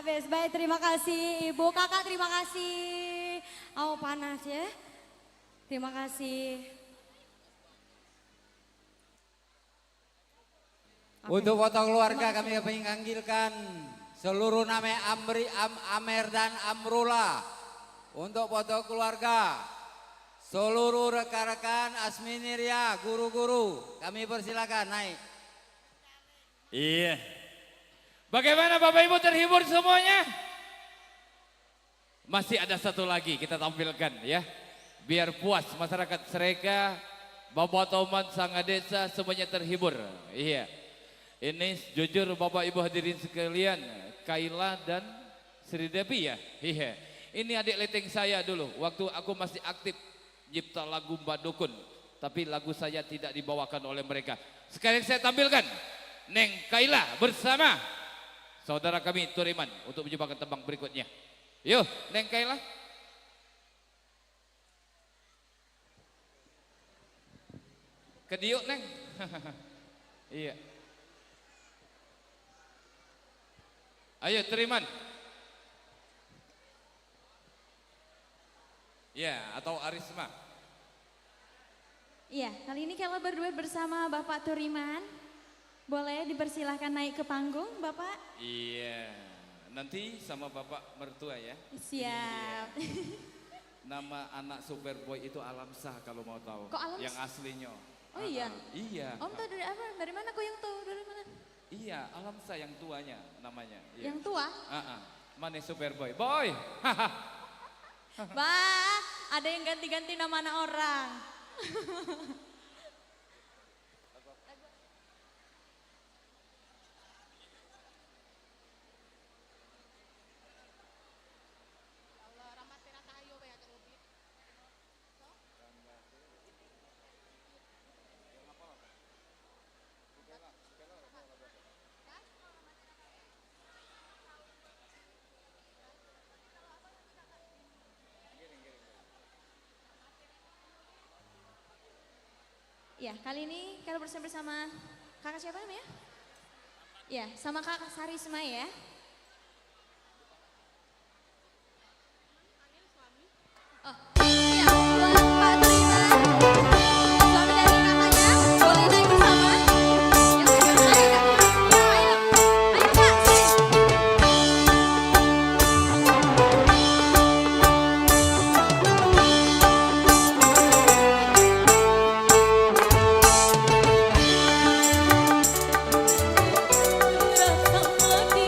Habis, baik terima kasih Ibu. Kakak terima kasih. Oh panas ya. Terima kasih. Untuk foto keluarga kami menganggilkan seluruh nama Amer dan Amrullah. Untuk foto keluarga seluruh rekan-rekan Asminiria, guru-guru kami persilakan naik. Iya. Bagaimana Bapak Ibu terhibur semuanya? Masih ada satu lagi kita tampilkan ya. Biar puas masyarakat Sreka, Bapak Toman, Sangga Desa semuanya terhibur. Iya. Ini jujur Bapak Ibu hadirin sekalian, Kaila dan Sri Devi ya. Iya. Ini adik leteng saya dulu waktu aku masih aktif nyipta lagu Mbak Dukun. Tapi lagu saya tidak dibawakan oleh mereka. Sekarang saya tampilkan Neng Kaila bersama saudara kami Turiman untuk mencobakan tembang berikutnya. Yuk, Neng Kaila. Kediuk, Neng. Iya. Ayo, Turiman. Ya, atau Arisma. Iya, kali ini Kaila berdua bersama Bapak Turiman. Boleh dipersilahkan naik ke panggung, Bapak? Iya, nanti sama Bapak mertua ya. Siap. Nama anak Superboy itu Alamsah kalau mau tahu. Kok Alamsah? Yang aslinya. Oh iya? Iya. Om tahu dari apa? Dari mana kok yang tahu? Dari mana? Iya, Alamsah yang tuanya namanya. Iya. Yang tua? Mana Superboy? Boy. Bah, ada yang ganti-ganti nama anak orang. Ya, kali ini kalau bersama kakak siapa namanya? Ya, sama kakak Sarisma ya. Oh, iya, buat Pak Turiman, suami dari kakaknya, boleh naik bersama? Yuk, ayo Kak, ayo Kak, sini. Rasa mati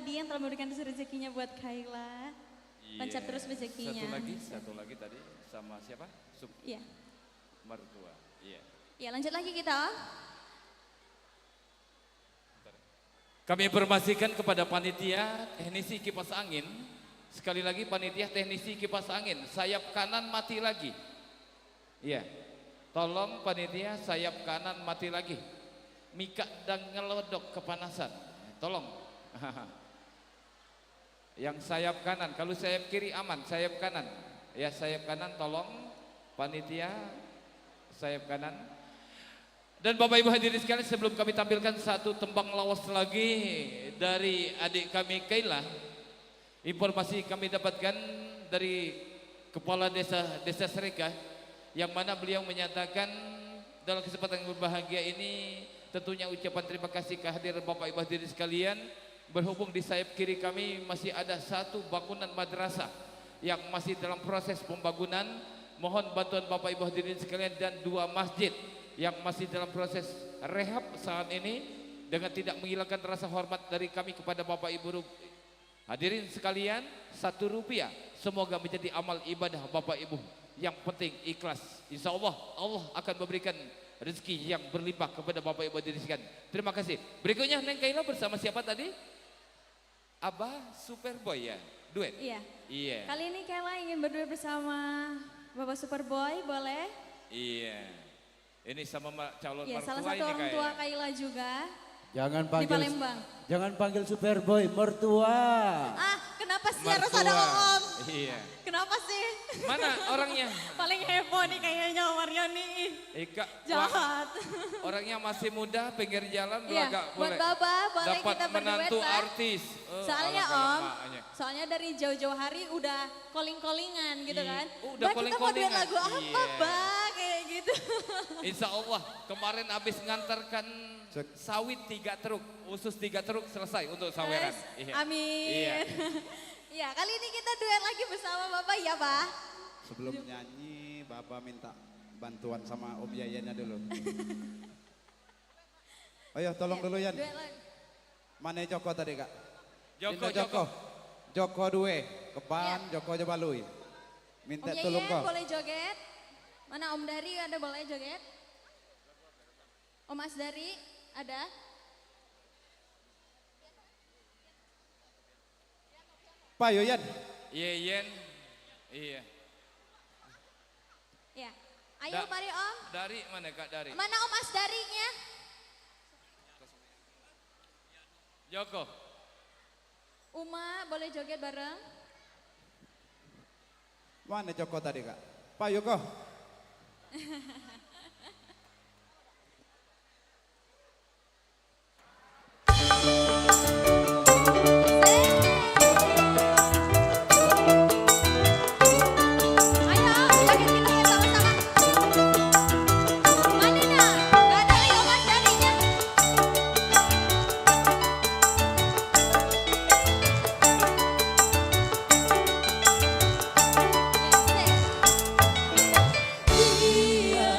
tadi yang telah memberikan rezekinya buat Kaila. Lancar terus rezekinya. Satu lagi tadi sama siapa? Iya. Mertua. Iya. Ya lanjut lagi kita Om. Kami informasikan kepada panitia teknisi kipas angin. Sekali lagi panitia teknisi kipas angin, sayap kanan mati lagi. Iya. Tolong panitia sayap kanan mati lagi. Mika dan ngelodok kepanasan. Tolong. Yang sayap kanan, kalau sayap kiri aman, sayap kanan. Ya sayap kanan tolong panitia sayap kanan. Dan Bapak Ibu hadirin sekalian, sebelum kami tampilkan satu tembang lawas lagi dari adik kami Kaila, informasi kami dapatkan dari Kepala Desa Sreka, yang mana beliau menyatakan dalam kesempatan yang berbahagia ini tentunya ucapan terima kasih kehadiran Bapak Ibu hadirin sekalian. Berhubung di sayap kiri kami masih ada satu bangunan madrasah yang masih dalam proses pembangunan. Mohon bantuan Bapak Ibu hadirin sekalian, dan dua masjid yang masih dalam proses rehab saat ini, dengan tidak menghilangkan rasa hormat dari kami kepada Bapak Ibu hadirin sekalian, Rp1 semoga menjadi amal ibadah Bapak Ibu. Yang penting ikhlas. Insya Allah Allah akan memberikan rezeki yang berlimpah kepada Bapak Ibu hadirin sekalian. Terima kasih. Berikutnya Neng Kaila bersama siapa tadi? Abah Superboy ya, duet. Iya. Iya. Kali ini Kaila ingin berduet bersama Bapak Superboy, boleh? Iya. Ini sama calon Iya, mertua salah satu ini orang tua kayaknya. Kaila juga Jangan di panggil Palembang. jangan panggil Superboy, mertua. Ah, kenapa sih harus ada Mertua. Om? Iya. Kenapa sih? Mana orangnya? Paling heboh nih kayaknya Omarnya nih. Ika, Jahat. orangnya masih muda, pinggir jalan Iya, agak buat boleh. Baba boleh Dapat kita berduet menantu Pak. artis. Soalnya alangkah Om, lempaknya. soalnya dari jauh-jauh hari udah calling-callingan gitu Iya. kan. Oh, udah Bah, kita mau duet calling-callingan. lagu apa Iya. Bah? Kayak gitu. Insya Allah kemarin habis ngantarkan sawit 3 truk, usus 3 truk selesai untuk saweran. Yes, Iya. amin. Iya. Iya, kali ini kita duet lagi bersama Bapak ya, Pak. Sebelum nyanyi, Bapak minta bantuan sama Om Yayannya dulu. Ayo tolong dulu Yan. Duet lagi. Mana Joko tadi Kak? Joko, Minta Joko. Joko dua, kepan Joko Jabalui. Minta Om tolong Yayan kau. boleh joget? Mana Om Dari ada boleh joget? Om Asdari ada? Pak Yoyan. Iya, Yen. Iya. Ya. Ayo mari Om. Dari mana Kak Dari? Mana Om Asdarinya? Joko. Uma boleh joget bareng? Mana Joko tadi Kak? Pak Yoko. Ayo joget kita ya sama-sama. Mana dah? Gak ada lagi Om Asdarinya. Dia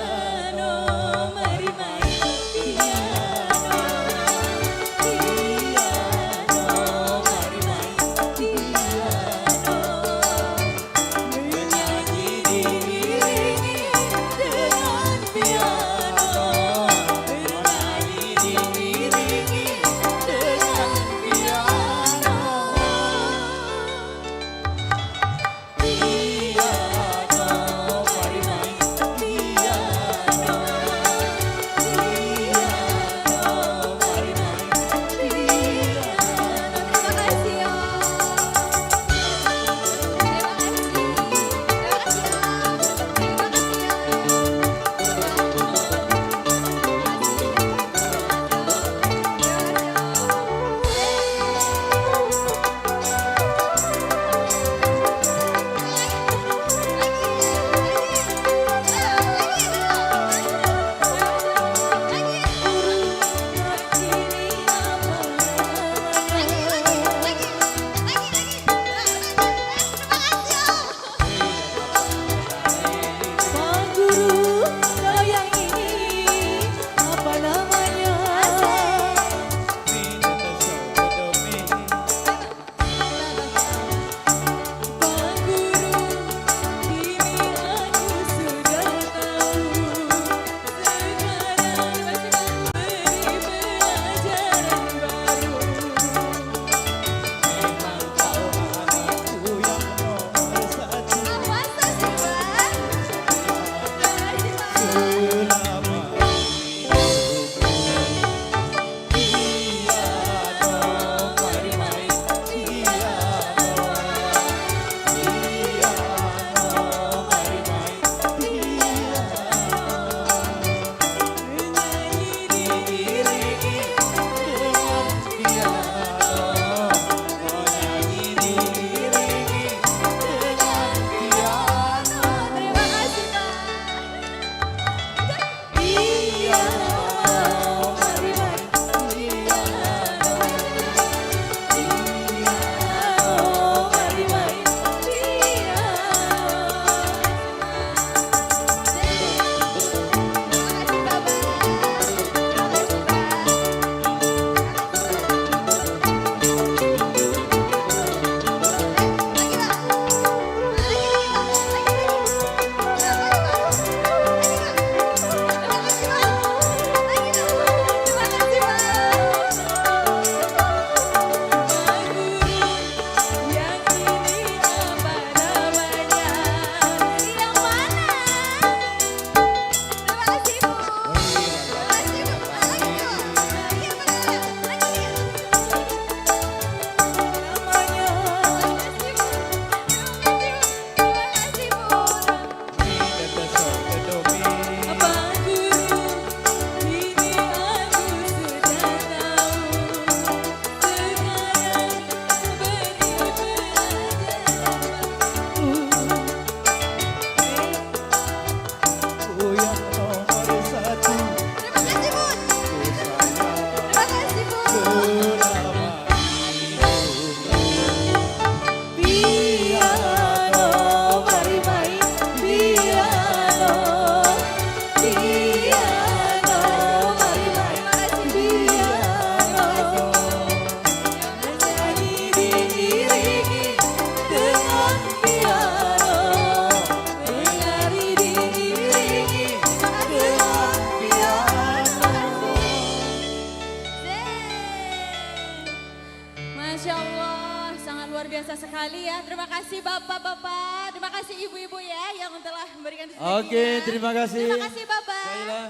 sekali ya. Terima kasih bapak-bapak, terima kasih ibu-ibu ya yang telah memberikan Oke, terima kasih. Terima kasih bapak. Kaila.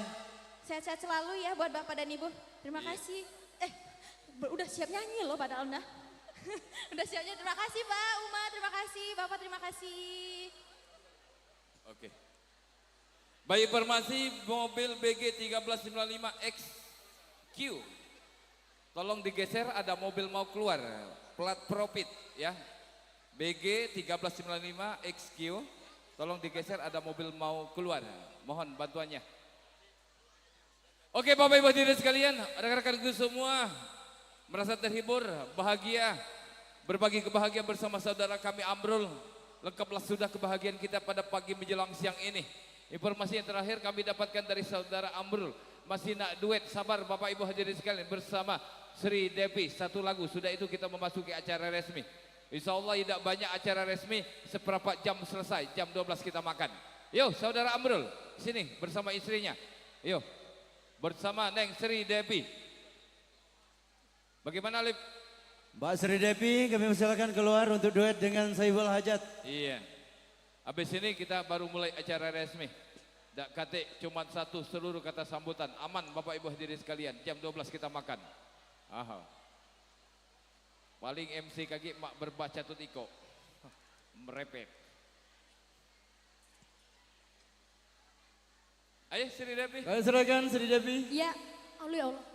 Sehat-sehat selalu ya buat bapak dan ibu. Terima kasih. Udah siap nyanyi loh padahal nah. Udah siap nyanyi. Terima kasih Pak Uma, terima kasih bapak, terima kasih. Oke. Baik, informasi mobil BG 1395 XQ. Tolong digeser, ada mobil mau keluar. Plat profit ya. BG 1395 XQ. Tolong digeser, ada mobil mau keluar. Mohon bantuannya. Oke Bapak Ibu hadirin sekalian, rekan-rekanku semua merasa terhibur, bahagia, berbagi kebahagiaan bersama saudara kami Amrul. Lengkaplah sudah kebahagiaan kita pada pagi menjelang siang ini. Informasi yang terakhir kami dapatkan dari saudara Amrul, masih nak duet, sabar Bapak Ibu hadirin sekalian bersama Sri Devi, satu lagu, sudah itu kita memasuki acara resmi. Insya Allah tidak banyak acara resmi, seperempat jam selesai, jam 12 kita makan. Yuk saudara Amrul, sini bersama istrinya. Yuk, bersama Neng Sri Devi. Bagaimana Lip? Mbak Sri Devi, kami persilakan keluar untuk duet dengan Saiful Hajat. Iya. Habis ini kita baru mulai acara resmi. Dak kate cuma satu seluruh kata sambutan. Aman Bapak Ibu hadirin sekalian. Jam 12 kita makan. Aha. Paling MC kaki mak berbaca tut iko. Merepet. Ayo Sri Devi. Kami silakan Sri Devi. Ya, Allah ya Allah.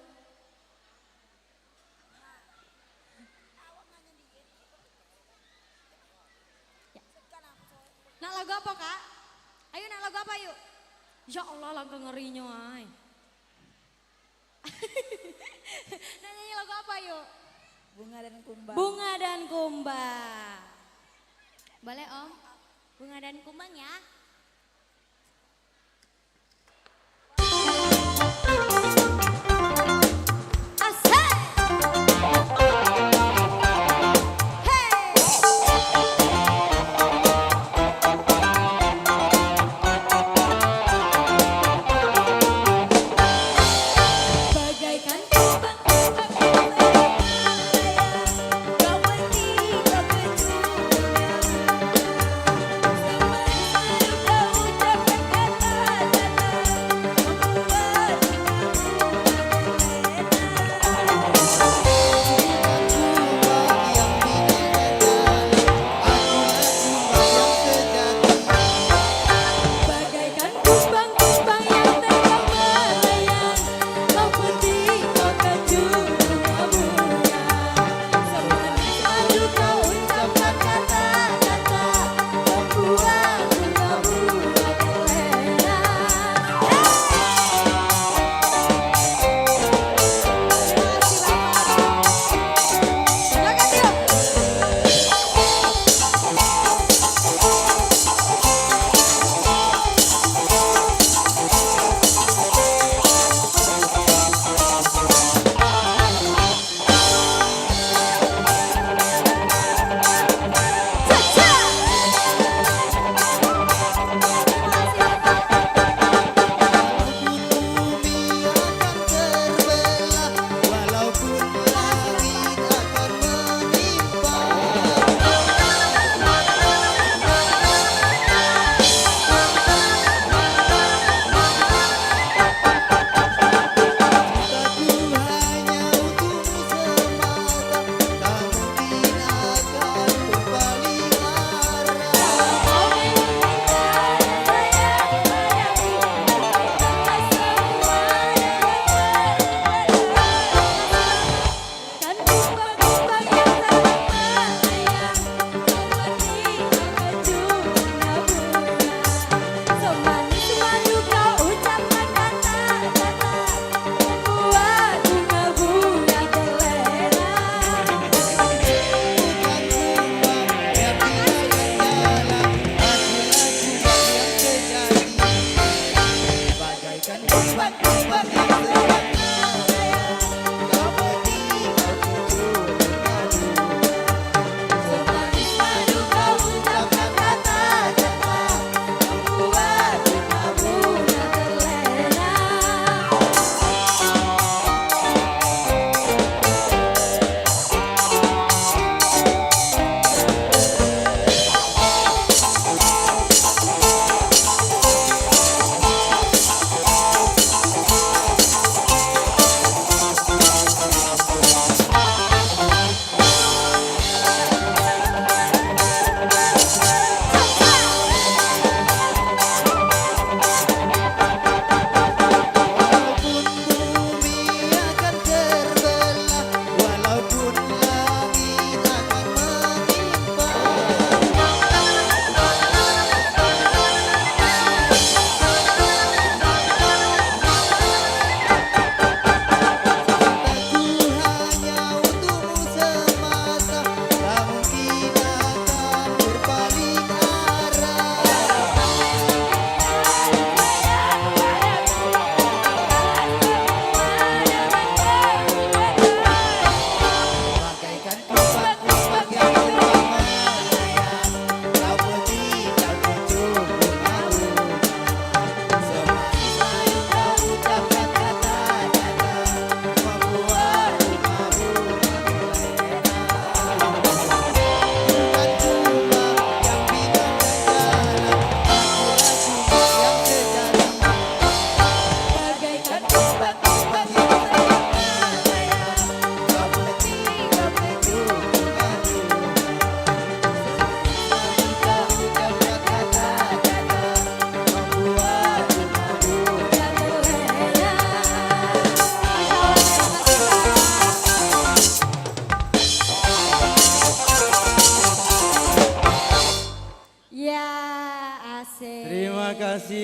Nak lagu apa kak? Ayo nak lagu apa yuk? Ya Allah lagu ngerinya ay. Nak nyanyi lagu apa yuk? Bunga dan kumbang. Bunga dan kumbang. Boleh om? Bunga dan kumbang ya. Bagaikan kumbang, kau bertiga berjumpa. Sama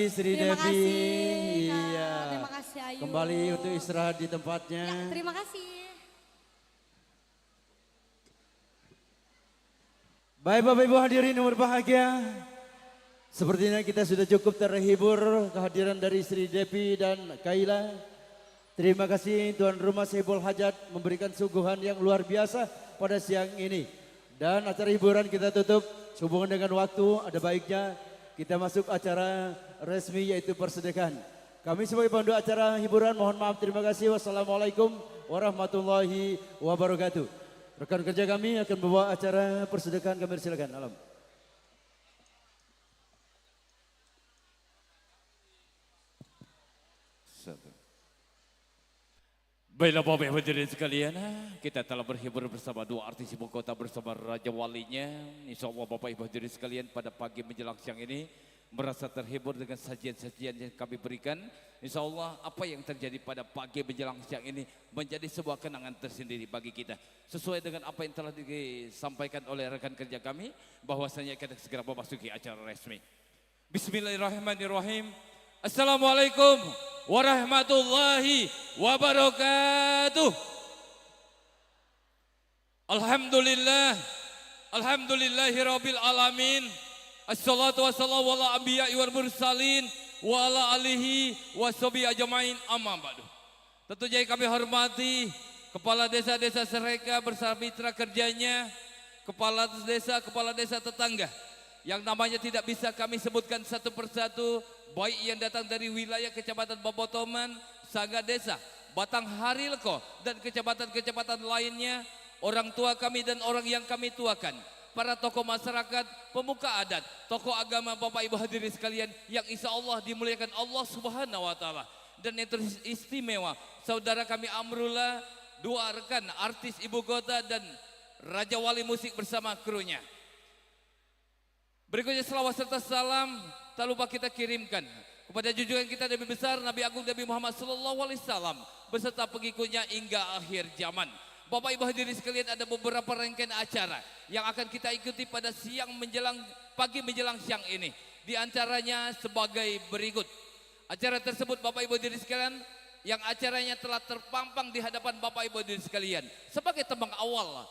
Sri Terima Devi. kasih, Kak. Iya. Terima kasih, Ayu. Kembali untuk istirahat di tempatnya. Ya, terima kasih. Baik Bapak Ibu hadirin yang berbahagia. Sepertinya kita sudah cukup terhibur kehadiran dari Sri Devi dan Kaila. Terima kasih tuan rumah Saiful Hajat memberikan suguhan yang luar biasa pada siang ini. Dan acara hiburan kita tutup sehubungan dengan waktu, ada baiknya kita masuk acara resmi yaitu persedekahan. Kami sebagai pandu acara hiburan mohon maaf, terima kasih. Wassalamualaikum warahmatullahi wabarakatuh. Rekan kerja kami akan membawa acara persedekahan, kami silakan. Alam. Baiklah Bapak Ibu hadirin sekalian, kita telah berhibur bersama dua artis ibu kota bersama Raja Walinya. Insya Allah Bapak Ibu hadirin sekalian pada pagi menjelang siang ini merasa terhibur dengan sajian-sajian yang kami berikan. Insya Allah apa yang terjadi pada pagi menjelang siang ini menjadi sebuah kenangan tersendiri bagi kita. Sesuai dengan apa yang telah disampaikan oleh rekan kerja kami, bahwasanya kita segera memasuki acara resmi. Bismillahirrahmanirrahim. Assalamualaikum warahmatullahi wabarakatuh. Alhamdulillahirabbil alamin. Assalatu wassalamu ala anbiya'i wal mursalin wa ala alihi washabihi ajmain, amma ba'du. Tentunya kami hormati Kepala Desa-Desa Sereka bersama mitra kerjanya, Kepala Desa tetangga yang namanya tidak bisa kami sebutkan satu persatu, baik yang datang dari wilayah Kecamatan Babotoman, Sangga Desa, Batang Harilko, dan kecamatan-kecamatan lainnya, orang tua kami dan orang yang kami tuakan, para tokoh masyarakat, pemuka adat, tokoh agama Bapak Ibu hadirin sekalian yang insya Allah dimuliakan Allah Subhanahu wa Ta'ala. Dan yang teristimewa, saudara kami Amrullah, dua rekan artis ibu kota dan Raja Wali Musik bersama krunya. Berikutnya selawat serta salam tak lupa kita kirimkan kepada junjungan kita Nabi besar Nabi Agung Nabi Muhammad sallallahu alaihi wasallam beserta pengikutnya hingga akhir zaman. Bapak Ibu hadirin sekalian, ada beberapa rangkaian acara yang akan kita ikuti pada pagi menjelang siang ini. Di antaranya sebagai berikut. Acara tersebut Bapak Ibu hadirin sekalian, yang acaranya telah terpampang di hadapan Bapak Ibu hadirin sekalian sebagai tembang awal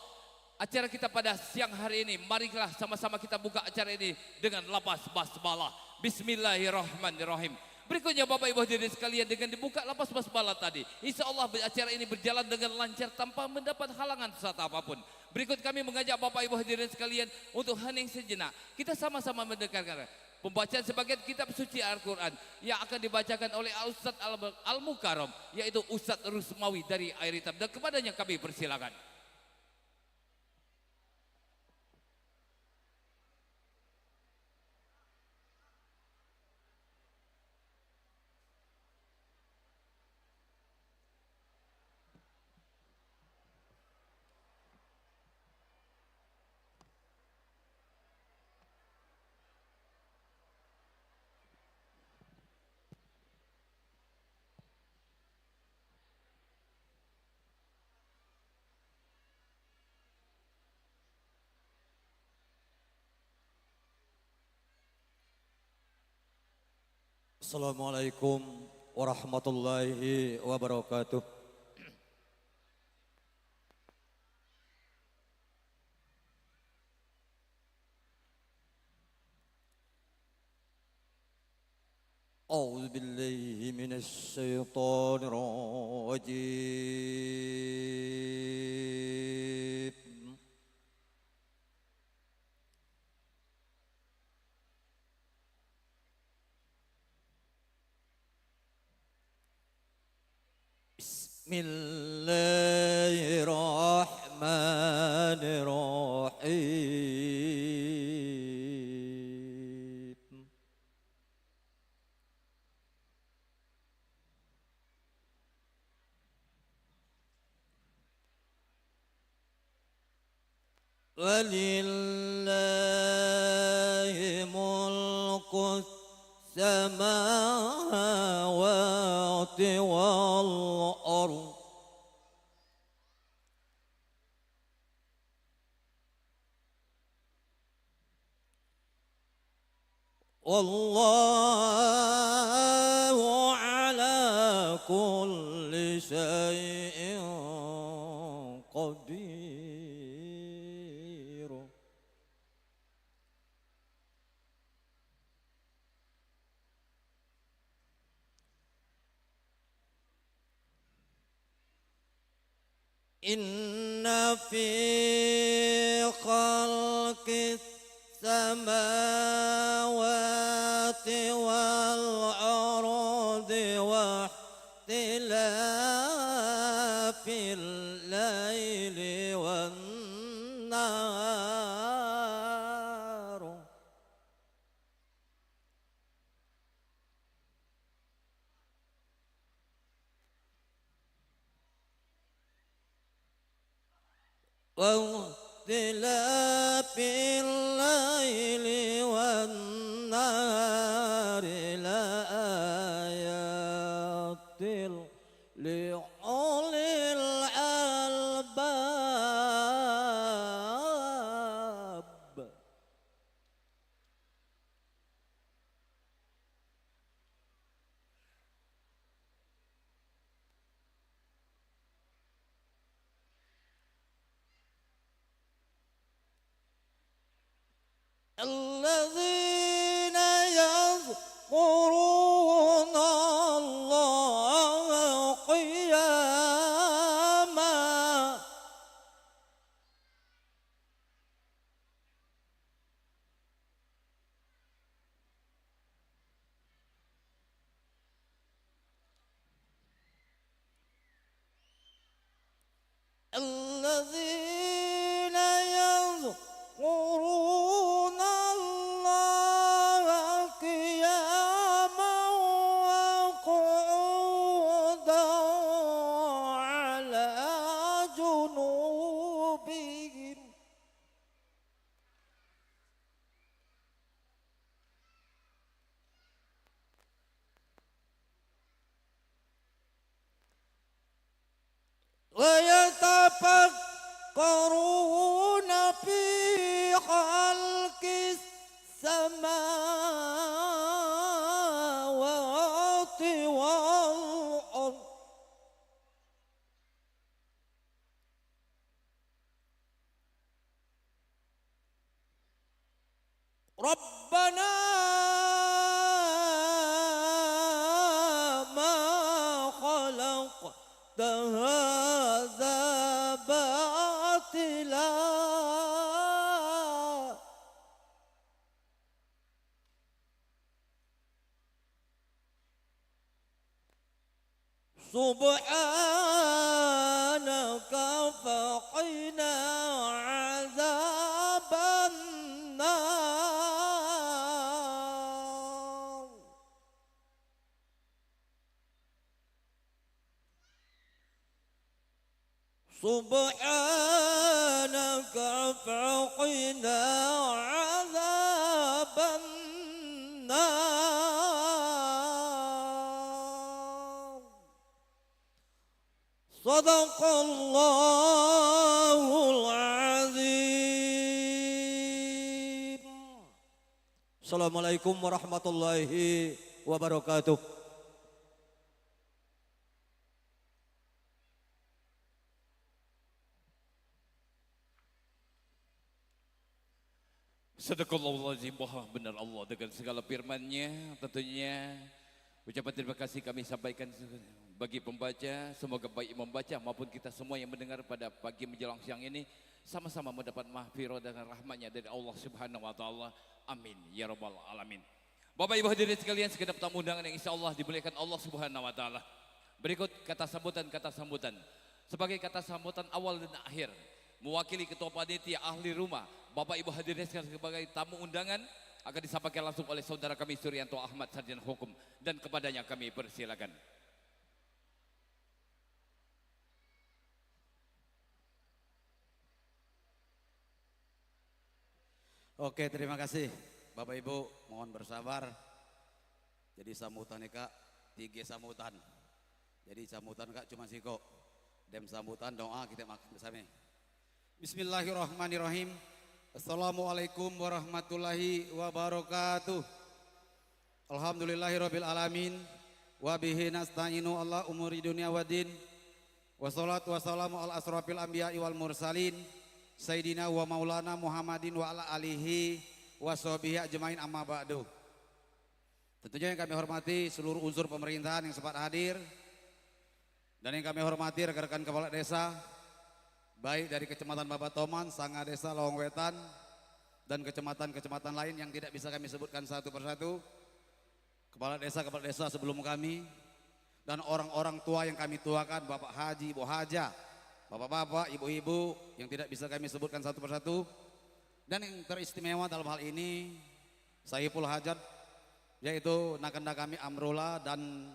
acara kita pada siang hari ini. Marilah sama-sama kita buka acara ini dengan lapas basmalah. Bismillahirrahmanirrahim. Berikutnya Bapak Ibu hadirin sekalian, dengan dibuka lapas basmalah tadi, insya Allah acara ini berjalan dengan lancar tanpa mendapat halangan saat apapun. Berikut kami mengajak Bapak Ibu hadirin sekalian untuk hening sejenak. Kita sama-sama mendengarkan pembacaan sebagian kitab suci Al-Quran yang akan dibacakan oleh Ustadz Al-Mukarram, yaitu Ustadz Rusmawi dari Air Hitam, dan kepadanya kami persilakan. Assalamualaikum warahmatullahi wabarakatuh. A'udzu billahi minasy syaithanir rajim. Bismillahirrahmanirrahim. Walillahi mulku samawati wal ardh. والله كل شيء قدير. إن في خلق السماوات والأرض واختلاف الليل والنهار واختلاف الليل والنهار لآيات لأولي الألباب. الذين يذكرون الله قياما الذين يذكرون الله قياما وقعودا على جنوبهم ويتفكرون في خلق السماوات والأرض ربنا ما خلقت هذا باطلا سبحانك فقنا عذاب النار. سبحانك فقنا عذاب النار. صدق الله العظيم. Assalamualaikum warahmatullahi wabarakatuh. Sadaqallahul Maha benar Allah dengan segala firman-Nya. Tentunya ucapan terima kasih kami sampaikan bagi pembaca, semoga baik membaca maupun kita semua yang mendengar pada pagi menjelang siang ini sama-sama mendapat mahfirah dan rahmatnya dari Allah Subhanahu wa taala. Amin ya rabbal alamin. Bapak Ibu hadirin sekalian, segenap tamu undangan yang insyaallah dimuliakan Allah Subhanahu wa taala. Berikut kata sambutan sebagai kata sambutan awal dan akhir. Mewakili ketua panitia ahli rumah, Bapak Ibu hadirin sekalian sebagai tamu undangan akan disampaikan langsung oleh saudara kami Suryanto Ahmad Sarjana Hukum, dan kepadanya kami persilakan. Oke, terima kasih Bapak Ibu, mohon bersabar. Jadi sambutan Kak, 3 sambutan. Jadi sambutan Kak cuma siko. Dem sambutan doa kita makan bersama. Bismillahirrahmanirrahim. Assalamualaikum warahmatullahi wabarakatuh. Alhamdulillahirabbil alamin. wa bihi nasta'inu ala umuri dunia wa din. Wassalatu wassalamu ala asrafil anbiya'i wal mursalin Sayyidina wa maulana Muhammadin wa ala alihi wa sahbihi ajmain amma ba'du. Tentunya yang kami hormati seluruh unsur pemerintahan yang sempat hadir, dan yang kami hormati rekan-rekan kepala desa, baik dari Kecamatan Babatoman, Sanga Desa Lawang Wetan, dan kecamatan-kecamatan lain yang tidak bisa kami sebutkan satu persatu. Kepala desa sebelum kami, dan orang-orang tua yang kami tuakan, Bapak Haji, Ibu Haja, Bapak-bapak, ibu-ibu yang tidak bisa kami sebutkan satu persatu. Dan yang teristimewa dalam hal ini, Saiful Hajat, yaitu nakenda kami Amrullah dan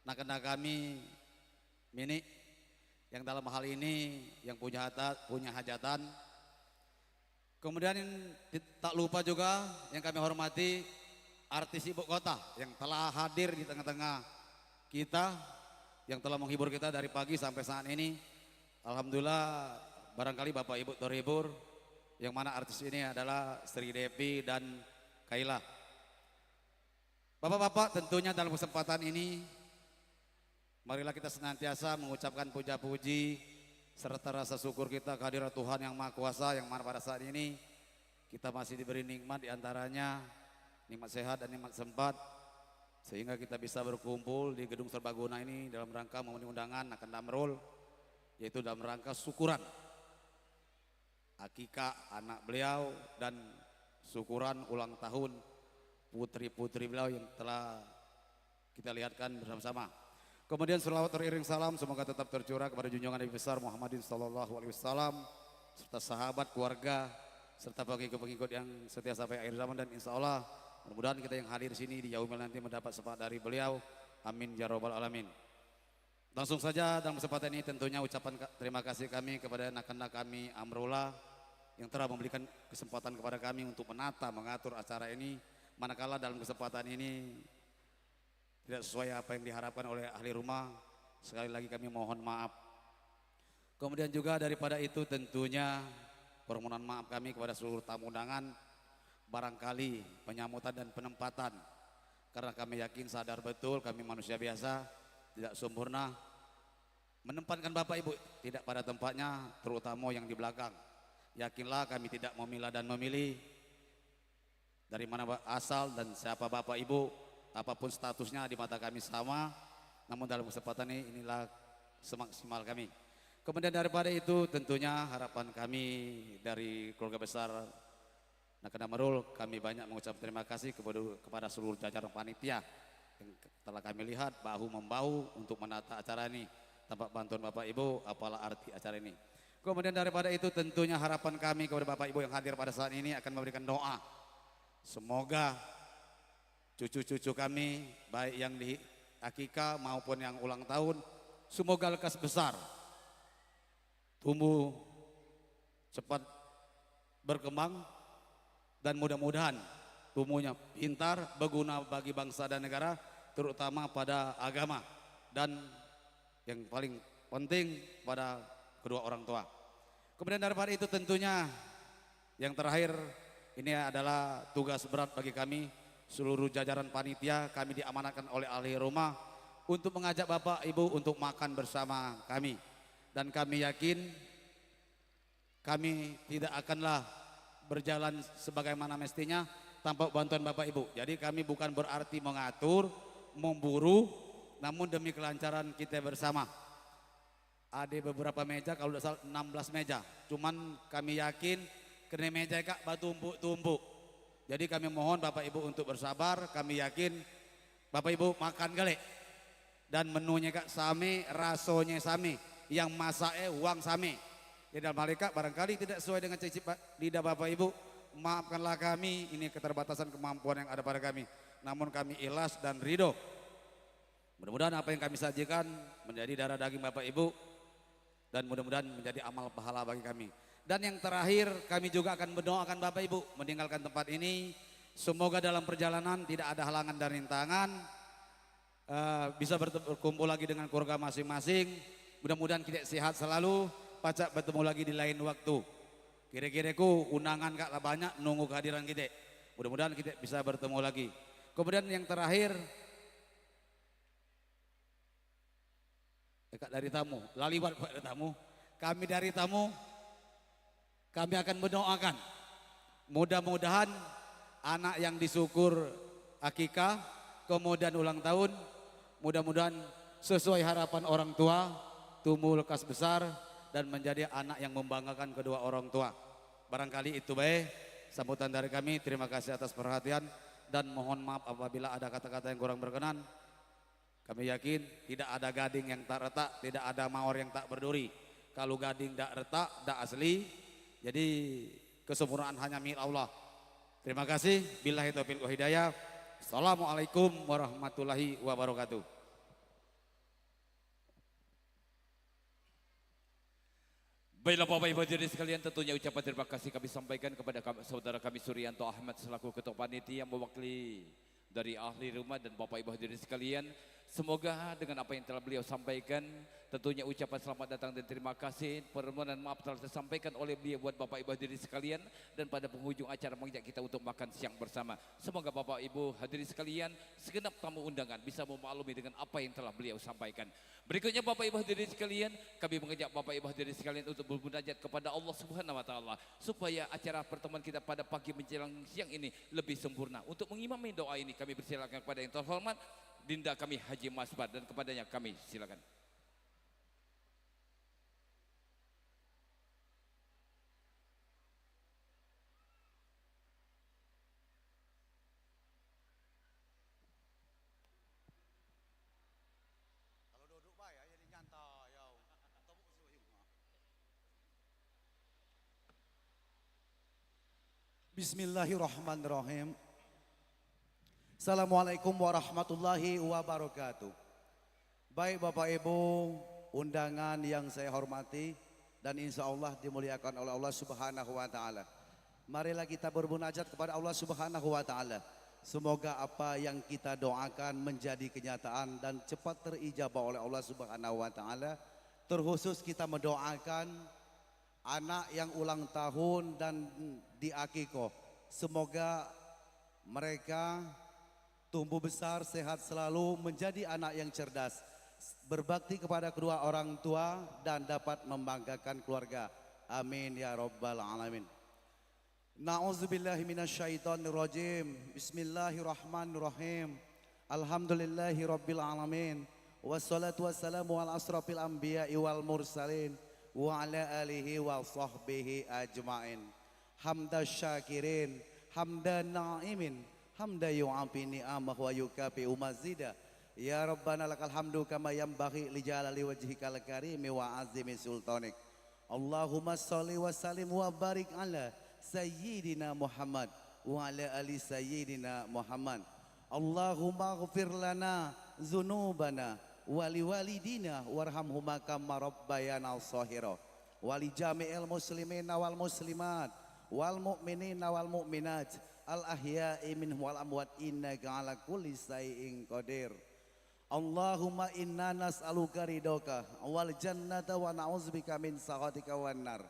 nakenda kami Mini, yang dalam hal ini yang punya hajatan. Kemudian tak lupa juga yang kami hormati artis ibu kota yang telah hadir di tengah-tengah kita, yang telah menghibur kita dari pagi sampai saat ini. Alhamdulillah, barangkali Bapak Ibu terhibur, yang mana artis ini adalah Sri Devi dan Kaila. Bapak-bapak, tentunya dalam kesempatan ini marilah kita senantiasa mengucapkan puja-puji serta rasa syukur kita kehadirat Tuhan yang Maha Kuasa, yang mana pada saat ini kita masih diberi nikmat, diantaranya nikmat sehat dan nikmat sempat, sehingga kita bisa berkumpul di gedung serbaguna ini dalam rangka memenuhi undangan Nakenda Amrul, yaitu dalam rangka syukuran akikah anak beliau dan syukuran ulang tahun putri-putri beliau yang telah kita lihatkan bersama-sama. Kemudian selawat teriring salam semoga tetap tercurah kepada junjungan Nabi besar Muhammadin sallallahu alaihi wasallam serta sahabat, keluarga, serta pengikut-pengikut yang setia sampai akhir zaman, dan insya Allah mudah-mudahan kita yang hadir di sini di yaumil nanti mendapat syafaat dari beliau. Amin ya rabbal alamin. Langsung saja dalam kesempatan ini tentunya ucapan terima kasih kami kepada nakenda kami Amrullah yang telah memberikan kesempatan kepada kami untuk mengatur acara ini, manakala dalam kesempatan ini tidak sesuai apa yang diharapkan oleh ahli rumah. Sekali lagi kami mohon maaf. Kemudian juga daripada itu tentunya permohonan maaf kami kepada seluruh tamu undangan, barangkali penyambutan dan penempatan, karena kami yakin sadar betul kami manusia biasa, tidak sempurna, menempatkan Bapak Ibu tidak pada tempatnya, terutama yang di belakang. Yakinlah kami tidak memilah dan memilih dari mana asal dan siapa Bapak Ibu, apapun statusnya di mata kami sama, namun dalam kesempatan ini inilah semaksimal kami. Kemudian daripada itu tentunya harapan kami dari keluarga besar Nakenda Amrul, kami banyak mengucap terima kasih kepada seluruh jajaran panitia yang telah kami lihat bahu-membahu untuk menata acara ini. Tanpa bantuan Bapak Ibu, apalah arti acara ini. Kemudian daripada itu tentunya harapan kami kepada Bapak Ibu yang hadir pada saat ini akan memberikan doa. Semoga cucu-cucu kami, baik yang di akikah maupun yang ulang tahun, semoga lekas besar, tumbuh cepat berkembang, dan mudah-mudahan tumbuhnya pintar, berguna bagi bangsa dan negara, terutama pada agama, dan yang paling penting pada kedua orang tua. Kemudian daripada itu tentunya yang terakhir, ini adalah tugas berat bagi kami seluruh jajaran panitia. Kami diamanatkan oleh ahli rumah untuk mengajak Bapak Ibu untuk makan bersama kami, dan kami yakin kami tidak akanlah berjalan sebagaimana mestinya tanpa bantuan Bapak Ibu. Jadi kami bukan berarti mengatur, memburu, namun demi kelancaran kita bersama. Ada beberapa meja, kalau tidak salah 16 meja. Cuman kami yakin kena meja kak batumpuk-tumpuk. Jadi kami mohon Bapak Ibu untuk bersabar. Kami yakin Bapak Ibu makan gale. Dan menunya kak same, rasonya same. Yang masaknya uang same. Di dalam mereka barangkali tidak sesuai dengan cicip lidah Bapak Ibu. Maafkanlah kami, ini keterbatasan kemampuan yang ada pada kami. Namun kami ikhlas dan ridho. Mudah-mudahan apa yang kami sajikan menjadi darah daging Bapak Ibu, dan mudah-mudahan menjadi amal pahala bagi kami. Dan yang terakhir, kami juga akan mendoakan Bapak Ibu meninggalkan tempat ini. Semoga dalam perjalanan tidak ada halangan dan rintangan, bisa berkumpul lagi dengan keluarga masing-masing. Mudah-mudahan kita sehat selalu, pacak bertemu lagi di lain waktu. Kira-kira ku undangan kak lah banyak, nunggu kehadiran kita. Mudah-mudahan kita bisa bertemu lagi. Kemudian yang terakhir, dekat dari tamu, laliwat pada tamu. Kami dari tamu, kami akan mendoakan. Mudah-mudahan anak yang disyukur akikah, kemudian ulang tahun, mudah-mudahan sesuai harapan orang tua, tumbuh lekas besar dan menjadi anak yang membanggakan kedua orang tua. Barangkali itu baik sambutan dari kami. Terima kasih atas perhatian dan mohon maaf apabila ada kata-kata yang kurang berkenan. Kami yakin tidak ada gading yang tak retak, tidak ada mawar yang tak berduri. Kalau gading tak retak, tak asli, jadi kesempurnaan hanya milik Allah. Terima kasih. Billahi taufiq wal hidayah. Assalamualaikum warahmatullahi wabarakatuh. Baiklah Bapak Ibu hadirin sekalian, tentunya ucapan terima kasih kami sampaikan kepada saudara kami Suryanto Ahmad selaku Ketua Panitia mewakili dari ahli rumah dan Bapak Ibu hadirin sekalian. Semoga dengan apa yang telah beliau sampaikan, tentunya ucapan selamat datang dan terima kasih, permohonan maaf telah disampaikan oleh beliau buat Bapak Ibu hadirin sekalian, dan pada penghujung acara mengajak kita untuk makan siang bersama. Semoga Bapak Ibu hadirin sekalian, segenap tamu undangan bisa memaklumi dengan apa yang telah beliau sampaikan. Berikutnya Bapak Ibu hadirin sekalian, kami mengajak Bapak Ibu hadirin sekalian untuk bermunajat kepada Allah Subhanahu wa taala supaya acara pertemuan kita pada pagi menjelang siang ini lebih sempurna. Untuk mengimami doa ini kami persilakan kepada yang terhormat Dinda kami Haji Masbar, dan kepadanya kami silakan. Kalau duduk baik jadi nyantai. Bismillahirrahmanirrahim. Assalamualaikum warahmatullahi wabarakatuh. Baik Bapak Ibu, undangan yang saya hormati dan insya Allah dimuliakan oleh Allah Subhanahu wa taala. Marilah kita bermunajat kepada Allah Subhanahu wa taala. Semoga apa yang kita doakan menjadi kenyataan dan cepat terijabah oleh Allah Subhanahu wa taala. Terkhusus kita mendoakan anak yang ulang tahun dan diakikoh. Semoga mereka tumbuh besar, sehat selalu, menjadi anak yang cerdas, berbakti kepada kedua orang tua dan dapat membanggakan keluarga. Amin ya rabbal alamin. Na'udzubillahi minasyaitonirrajim. Bismillahirrahmanirrahim. Alhamdulillahi rabbil alamin. Wassalatu wassalamu ala asrafil anbiya'i wal mursalin wa ala alihi wa sahbihi ajmain. Hamda syakirin, hamda na'imin, hamda yu'afi ni'amah wa yukafi umazida. Ya Rabbana lakal hamdu kama yanbaghi li jalali wajhikal karimi wa azimi sultanik. Allahumma sholli wa sallim wa barik ala sayyidina Muhammad wa ala ali sayyidina Muhammad. Allahumma ghfir lana dzunubana wa liwalidina warhamhuma kama rabbayana shahira wa li jami'il muslimina wal muslimat wal mu'minina wal mu'minat al ahya'i minhum wal amwat innaka ala kulli shay'in qadir. Allahumma inna nas'aluka ridhoka wal jannata wa na'udzubika min sakhatika wan nar.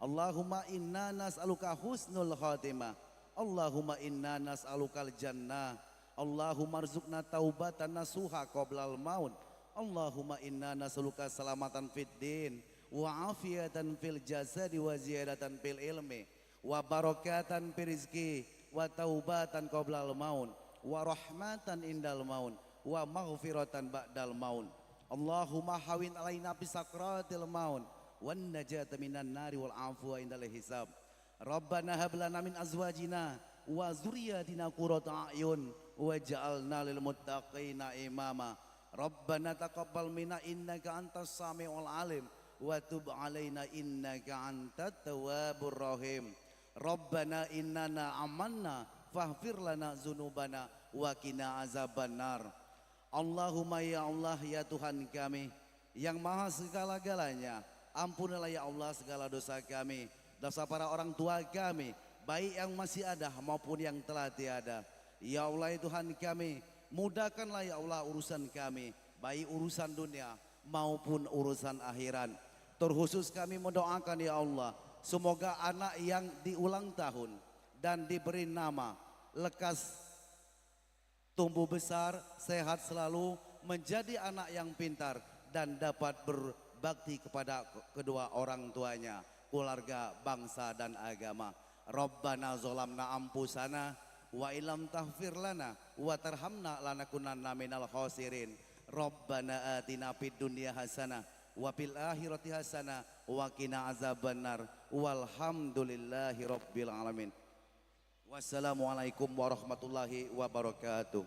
Allahumma inna nas'aluka husnul khatimah. Allahumma inna nas'aluka al jannah. Allahumma arzuqna taubatan nasuha qoblal maut. Allahumma inna nas'aluka salamatan fid din wa afiyatan fil jasadi wa ziyadatan fil ilmi wa barakatan fil rizqi wa taubatan qoblal maut wa rahmatan indal maut wa maghfiratan ba'dal maut. Allahumma hawin alaina bi sakratil maut wan najata minan nari wal afwa indal hisab. Rabbana hab lana min azwajina wa dzurriyyatina qurrata a'yun waj'alna lil muttaqina imama. Rabbana taqabbal minna innaka antas samiul alim wa tub alaina innaka antat tawwabur rahim. Rabbana innana amanna faghfir lana dzunubana wa qina azabannar. Allahumma ya Allah ya Tuhan kami yang maha segala-galanya, ampunilah ya Allah segala dosa kami, dosa para orang tua kami, baik yang masih ada maupun yang telah tiada. Ya Allah ya Tuhan kami, mudahkanlah ya Allah urusan kami, baik urusan dunia maupun urusan akhirat. Terkhusus kami mendoakan ya Allah, semoga anak yang diulang tahun dan diberi nama lekas tumbuh besar, sehat selalu, menjadi anak yang pintar dan dapat berbakti kepada kedua orang tuanya, keluarga, bangsa dan agama. Rabbana zolamna ampusana wa ilam tahfir lana wa tarhamna lanakunanna minal khosirin. Rabbana atina fid dunya hasanah wa fil akhirati hasanah wa qina azabannar. Walhamdulillahi rabbil alamin. Wassalamualaikum warahmatullahi wabarakatuh.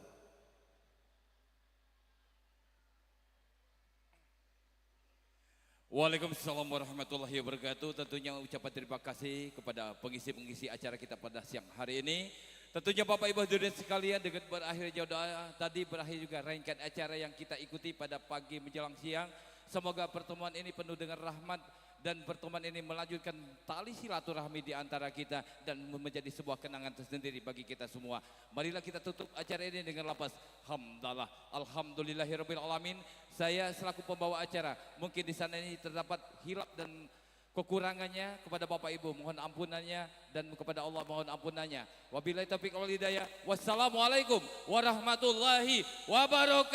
Waalaikumsalam warahmatullahi wabarakatuh. Tentunya ucapan terima kasih kepada pengisi-pengisi acara kita pada siang hari ini. Tentunya Bapak Ibu hadirin sekalian, dengan berakhirnya doa tadi berakhir juga rangkaian acara yang kita ikuti pada pagi menjelang siang. Semoga pertemuan ini penuh dengan rahmat dan pertemuan ini melanjutkan tali silaturahmi di antara kita dan menjadi sebuah kenangan tersendiri bagi kita semua. Marilah kita tutup acara ini dengan lafaz hamdalah. Alhamdulillahirabbil alamin. Saya selaku pembawa acara, mungkin di sana ini terdapat hilap dan kekurangannya, kepada Bapak Ibu mohon ampunannya dan kepada Allah mohon ampunannya. Wabillahi taufiq wal hidayah. Wassalamualaikum warahmatullahi wabarakatuh.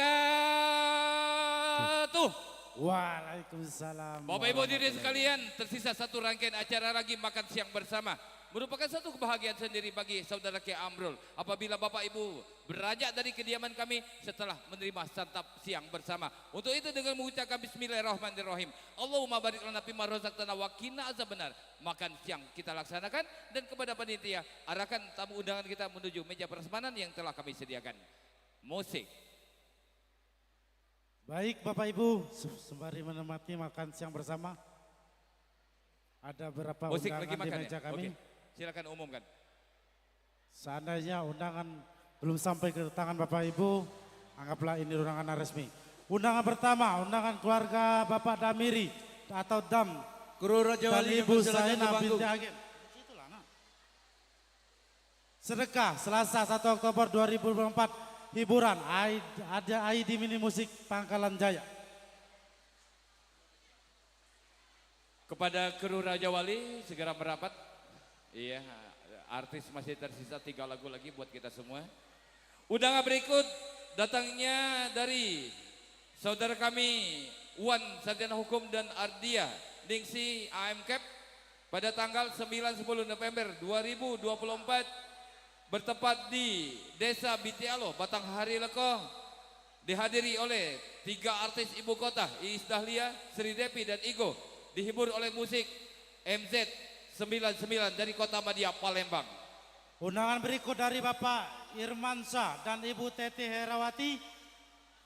Waalaikumsalam. Bapak Ibu hadirin sekalian, tersisa satu rangkaian acara lagi makan siang bersama. Merupakan satu kebahagiaan sendiri bagi saudara Ki Amrul apabila Bapak Ibu beranjak dari kediaman kami setelah menerima santap siang bersama. Untuk itu dengan mengucapkan bismillahirrahmanirrahim. Allahumma barik lana fima razaqtana wa qina azabannar. Makan siang kita laksanakan dan kepada panitia arahkan tamu undangan kita menuju meja prasmanan yang telah kami sediakan. Musik. Baik Bapak Ibu, sembari menikmati makan siang bersama, ada beberapa Musik undangan lagi di makan meja ya? kami. Oke. Silakan umumkan. Seandainya undangan belum sampai ke tangan Bapak Ibu, anggaplah ini undangan resmi. Undangan pertama, undangan keluarga Bapak Damiri atau Dam Kru Raja dan Wali Ibu mempersilakan Zainab di panggung. binti Agim. Sedekah Selasa 1 Oktober 2024, hiburan ada ID Mini Musik Pangkalan Jaya. Kepada kru Raja Wali segera merapat. Iya, artis masih tersisa 3 lagu lagi buat kita semua. Undangan berikut datangnya dari saudara kami Wan Sarjana Hukum dan Ardia Ningsi AMCAP pada tanggal 9-10 November 2024 bertempat di Desa Bitialo, Batanghari Lekoh, dihadiri oleh 3 artis ibu kota, Iis Dahlia, Sri Depi dan Igo, dihibur oleh musik MZ99 dari Kota Madia, Palembang. Undangan berikut dari Bapak Irmansyah dan Ibu Teti Herawati.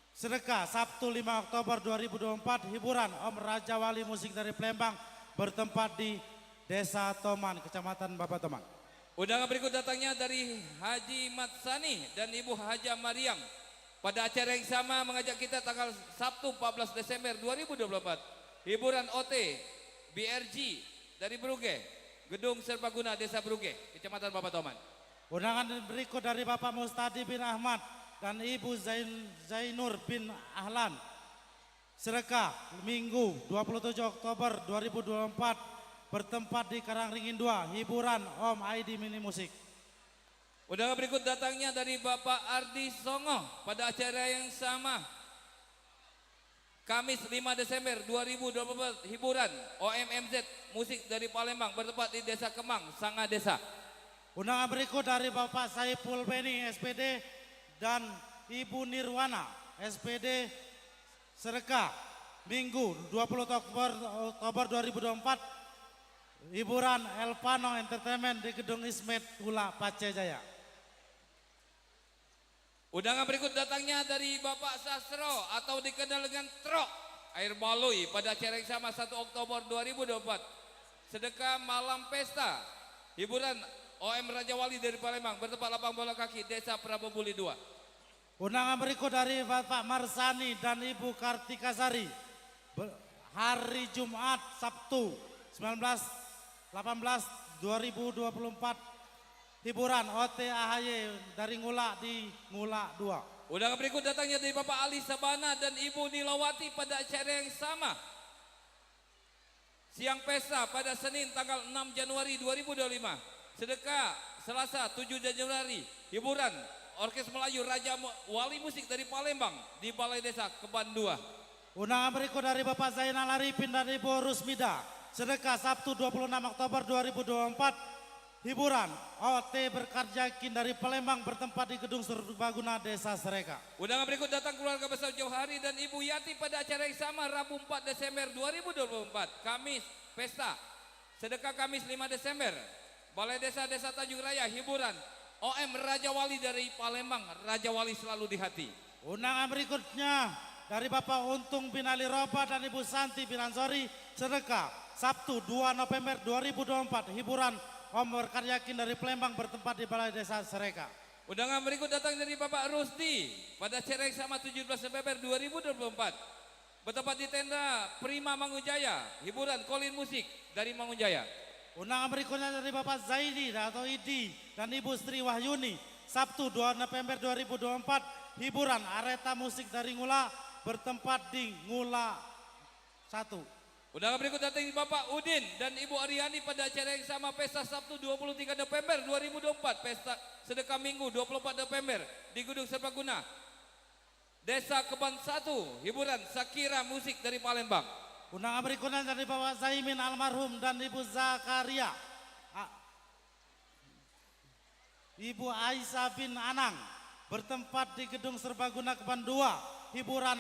Sedekah Sabtu 5 Oktober 2024, hiburan Om Raja Wali Musik dari Palembang bertempat di Desa Toman, Kecamatan Bapak Toman. Undangan berikut datangnya dari Haji Matsani dan Ibu Haja Mariam. Pada acara yang sama mengajak kita tanggal Sabtu 14 Desember 2024. Hiburan OT BRG dari Bruge, Gedung Serbaguna Desa Bruge, Kecamatan Bapak Toman. Undangan berikut dari Bapak Mustadi bin Ahmad dan Ibu Zainur bin Ahlan. Sedekah Minggu 27 Oktober 2024 bertempat di Karangringin 2, hiburan Om ID Mini Musik. Undangan berikut datangnya dari Bapak Ardi Songo pada acara yang sama. Kamis 5 Desember 2024, hiburan OMMZ Musik dari Palembang bertempat di Desa Kemang, Sanga Desa. Undangan berikut dari Bapak Saiful Beni SPD dan Ibu Nirwana SPD. Sedekah Minggu 20 Oktober 2024, hiburan Elpano Entertainment di Gedung Ismet Ula Pace Jaya. Undangan berikut datangnya dari Bapak Sastro atau dikenal dengan Trok Air Baloi pada acara yang sama 1 Oktober 2024. Sedekah malam pesta, hiburan OM Raja Wali dari Palembang bertempat lapang bola kaki Desa Prabobuli 2. Undangan berikut dari Bapak Marsani dan Ibu Kartikasari. Hari Jumat Sabtu 19/18/2024. Hiburan OT AHY dari Ngulak di Ngulak 2. Undangan berikut datangnya dari Bapak Ali Sabana dan Ibu Nilawati pada acara yang sama. Siang pesta pada Senin tanggal 6 Januari 2025. Sedekah Selasa 7 Januari. Hiburan Orkes Melayu Raja Wali Musik dari Palembang di Balai Desa Keban 2. Undangan berikut dari Bapak Zainal Arifin dan Ibu Rusmida. Sedekah Sabtu 26 Oktober 2024. Hiburan OT Berkarjakin dari Palembang bertempat di Gedung Serbaguna Desa Sereka. Undangan berikut datang keluarga besar Johari dan Ibu Yati pada acara yang sama Rabu 4 Desember 2024. Kamis Pesta. Sedekah Kamis 5 Desember. Balai Desa Desa Tanjung Raya hiburan. OM Raja Wali dari Palembang. Raja Wali selalu di hati. Undangan berikutnya dari Bapak Untung bin Ali Roba dan Ibu Santi bin Ansori. Sedekah Sabtu 2 November 2024. Hiburan Om Berkaryakin dari Palembang bertempat di Balai Desa Sereka. Undangan berikut datang dari Bapak Rusdi pada acara yang sama 17 November 2024. Bertempat di tenda Prima Mangunjaya. Hiburan Kolin Musik dari Mangunjaya. Undangan berikutnya dari Bapak Zaidi atau Idi dan Ibu Sri Wahyuni. Sabtu 2 November 2024. Hiburan Areta Musik dari Ngula bertempat di Ngula 1. Undangan berikut datang dari Bapak Udin dan Ibu Ariani pada acara yang sama Pesta Sabtu 23 November 2024. Pesta Sedekah Minggu 24 November di Gedung Serbaguna. Desa Keban 1, hiburan Sakira Musik dari Palembang. Undangan berikutnya dari Bapak Zaimin almarhum dan Ibu Zakaria. Ibu Aisyah bin Anang bertempat di Gedung Serbaguna Keban 2. Hiburan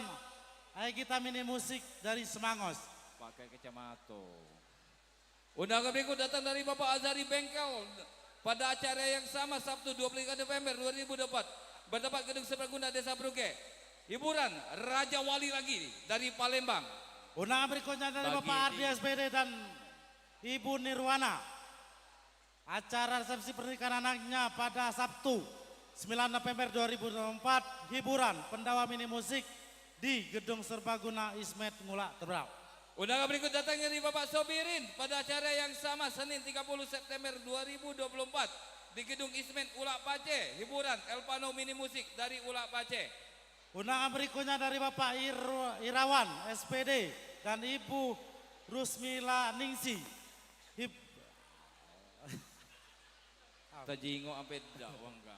Aegita Mini Musik dari Semangos. Pakai kacamata. Undangan berikut datang dari Bapak Azari Bengkel pada acara yang sama Sabtu 23 November 2024. Bertempat Gedung Serbaguna Desa Bruge. Hiburan Raja Wali lagi dari Palembang. Undangan berikutnya dari Bagi Bapak Ardi SPD dan Ibu Nirwana. Acara resepsi pernikahan anaknya pada Sabtu 9 November 2024. Hiburan Pendawa Mini Musik di Gedung Serbaguna Ismet Ngula Tebrau. Undangan berikut datang dari Bapak Sobirin pada acara yang sama Senin 30 September 2024 di Gedung Ismet Ulak Pace. Hiburan Elpano Mini Musik dari Ulak Pace. Undangan berikutnya dari Bapak Irawan SPD dan Ibu Rusmila Ningsi. Tajingo sampai dakwang ka.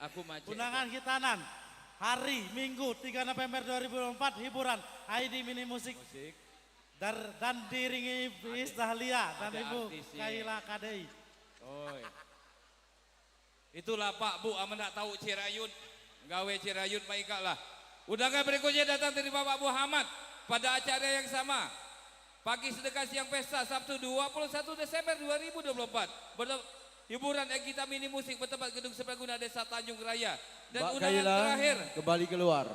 Aku macet. Undangan hitanan hari Minggu 3 November 2024 hiburan ID Mini Musik. Dan diringi Is Dahlia dan Ibu Kaila Kadei. Oi. Itulah Pak Bu aman tak tahu Cirayut. Gawe Cirayut baiklah lah. Undangan berikutnya datang dari Bapak Muhammad pada acara yang sama. Pagi sedekah siang pesta Sabtu 21 Desember 2024. Hiburan Egita Mini Musik bertempat Gedung Serbaguna Desa Tanjung Raya. Dan Mbak undangan Kaila terakhir. kembali keluar.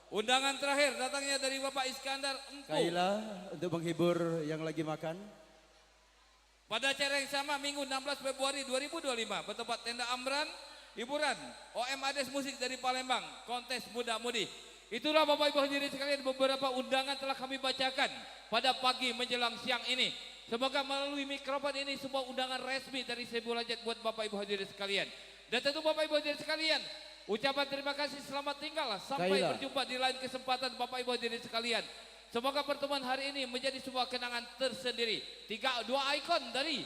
Undangan terakhir datangnya dari Bapak Iskandar Empu. Kaila untuk menghibur yang lagi makan. Pada acara yang sama Minggu 16 Februari 2025 bertempat tenda Amran, hiburan OM Ades Musik dari Palembang, kontes muda-mudi. Itulah Bapak Ibu hadirin sekalian beberapa undangan telah kami bacakan pada pagi menjelang siang ini. Semoga melalui mikrofon ini sebuah undangan resmi dari Sebu Lajat buat Bapak Ibu hadirin sekalian. Dan tentu Bapak Ibu hadirin sekalian, ucapan terima kasih selamat tinggal sampai Kaila. berjumpa di lain kesempatan Bapak Ibu hadirin sekalian. Semoga pertemuan hari ini menjadi sebuah kenangan tersendiri. Dua ikon dari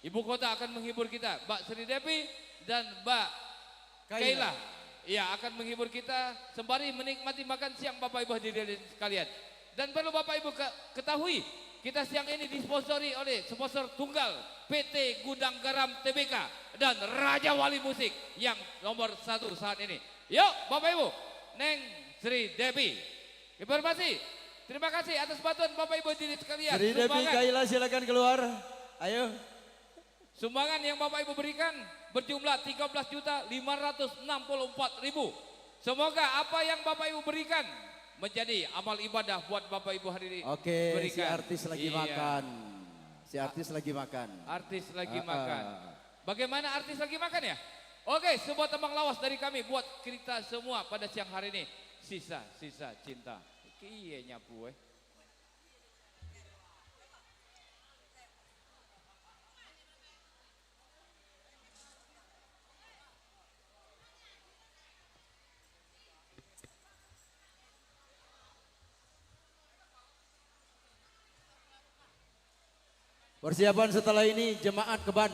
Ibu Kota akan menghibur kita, Mbak Sri Devi dan Mbak Kaila. Iya, akan menghibur kita sembari menikmati makan siang Bapak Ibu hadirin sekalian. Dan perlu Bapak Ibu ketahui, kita siang ini disponsori oleh sponsor tunggal PT Gudang Garam TBK dan Raja Wali Musik yang nomor 1 saat ini. Yuk Bapak Ibu, Neng Sri Devi. Informasi, terima kasih atas bantuan Bapak Ibu hadirin sekalian. Sri Devi Kaila silakan keluar. Ayo. Sumbangan yang Bapak Ibu berikan berjumlah 13.564.000. Semoga apa yang Bapak Ibu berikan menjadi amal ibadah buat Bapak Ibu hari ini. Oke, si berikan. artis lagi Iya. makan. Si artis lagi makan. Artis lagi makan. Bagaimana artis lagi makan ya? Oke, sebuah tembang lawas dari kami buat kita semua pada siang hari ini. Sisa-sisa cinta. Kiye nyapu Persiapan setelah ini jemaat Keban.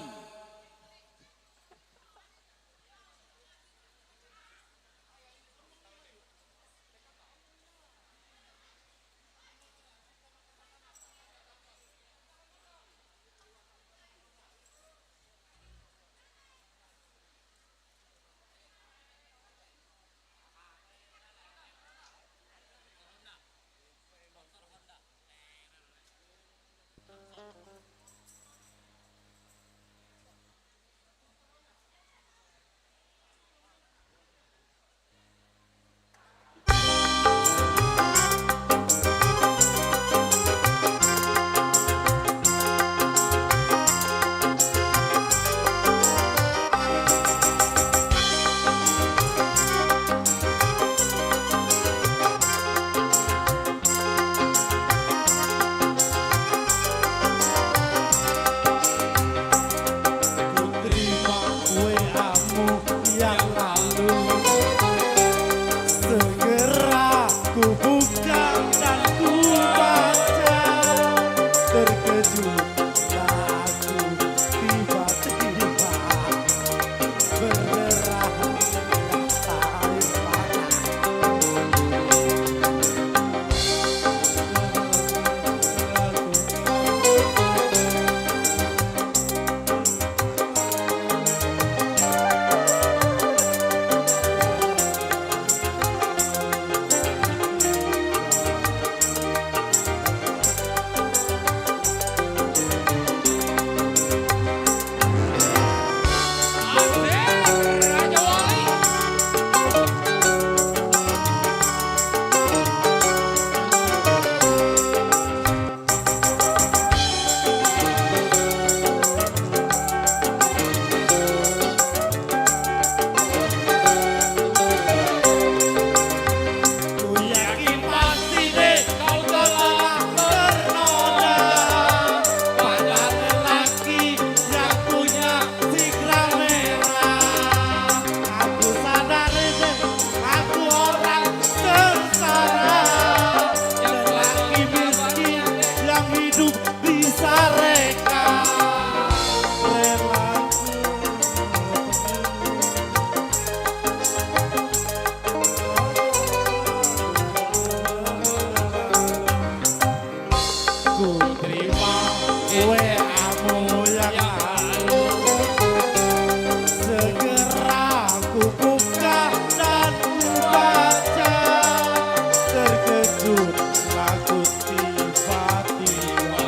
Terkejutlah ku tiba-tiba,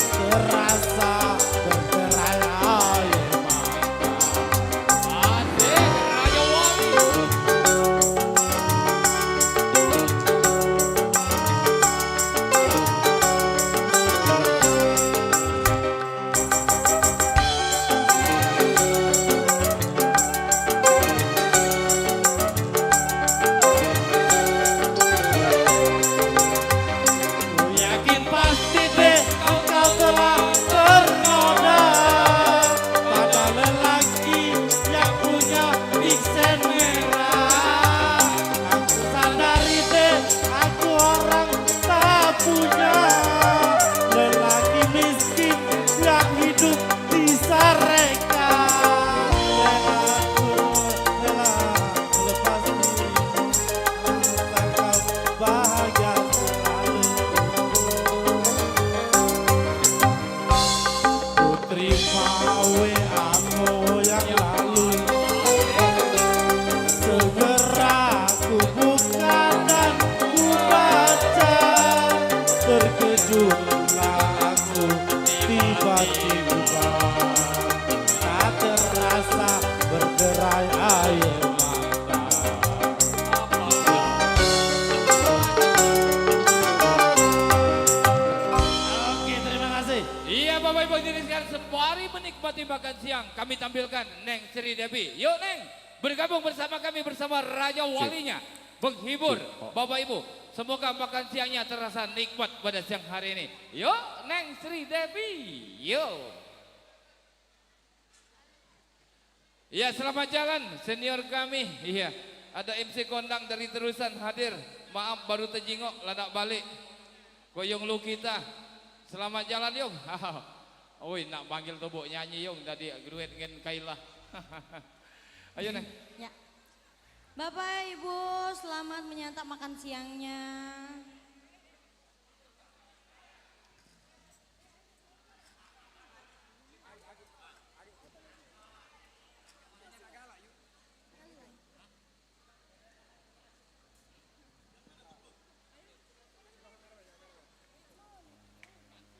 terasa berderai air mata. Asik, Raja Wali. Ku yakin pasti deh kau telah ternoda pada lelaki yang punya iksen merah. Aku sadari deh aku orang tak punya, lelaki miskin yang hidup di sareka. Dan aku rela lepas diri asal kau bahagia selalu. Ku terima WA-mu yang lalu, segera ku buka dan ku baca. Terkejutlah aku tiba-tiba, tak terasa berderai air mata. Oke, terima kasih. Iya Bapak Ibu hadirin sekalian, sembari menikmati makan siang kami tampilkan Neng Sri Devi. Yuk Neng, bergabung bersama kami bersama Raja Walinya. Menghibur Bapak Ibu. Semoga makan siangnya terasa nikmat pada siang hari ini. Yuk Neng Sri Devi, yuk. Iya selamat jalan senior kami. Iya ada MC kondang dari Terusan hadir. Maaf baru terjingok ladak balik. Koyong lu kita. Selamat jalan Yung. Oi nak panggil tobok nyanyi Yung tadi gruet dengan Kaila. Ayo Neng. Ya. Bapak Ibu selamat menyantap makan siangnya.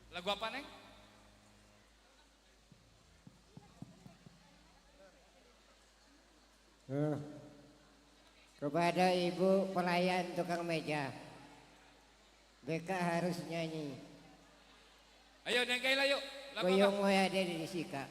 Lagu apa Neng? Kepada ibu pelayan tukang meja, BK harus nyanyi. Ayo Neng Kaila yuk. Lagu apa? Goyong moya ada di Sika.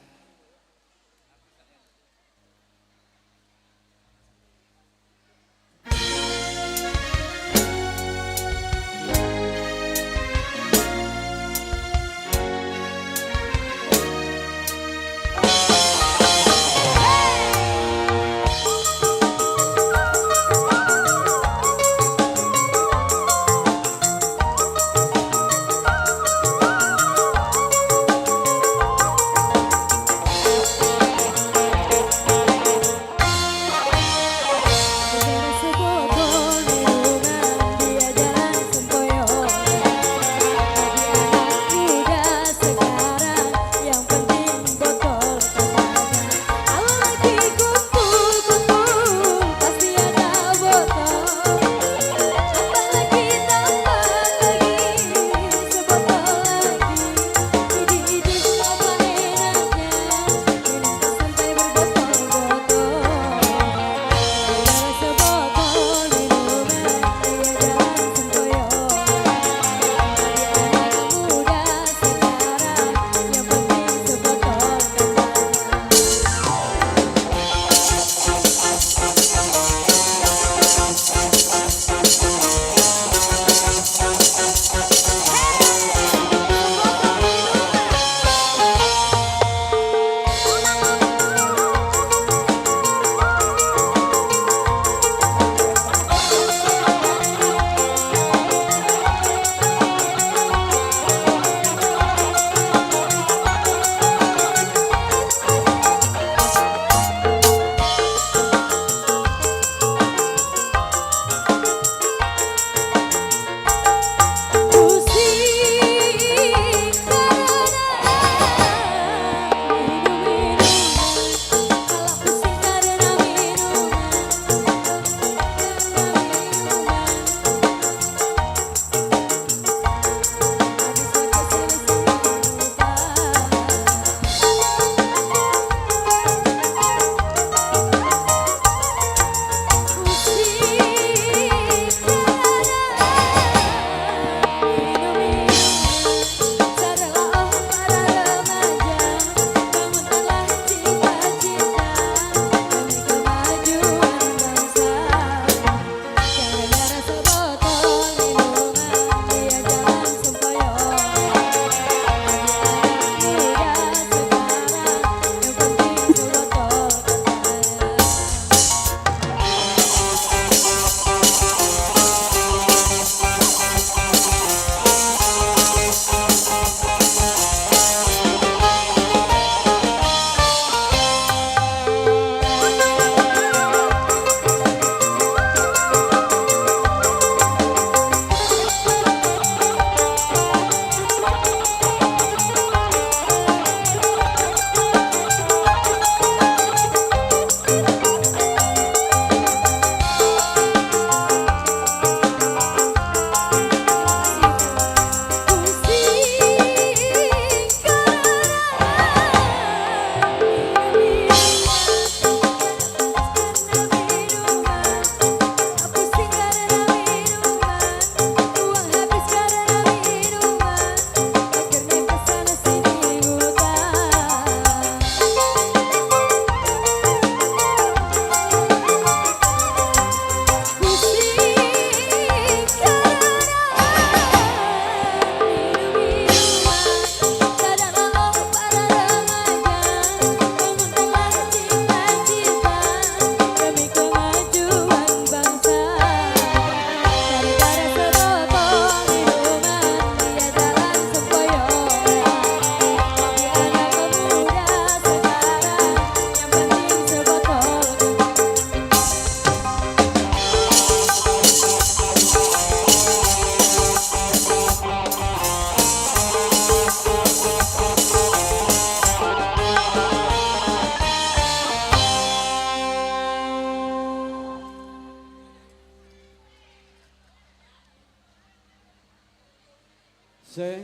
Sing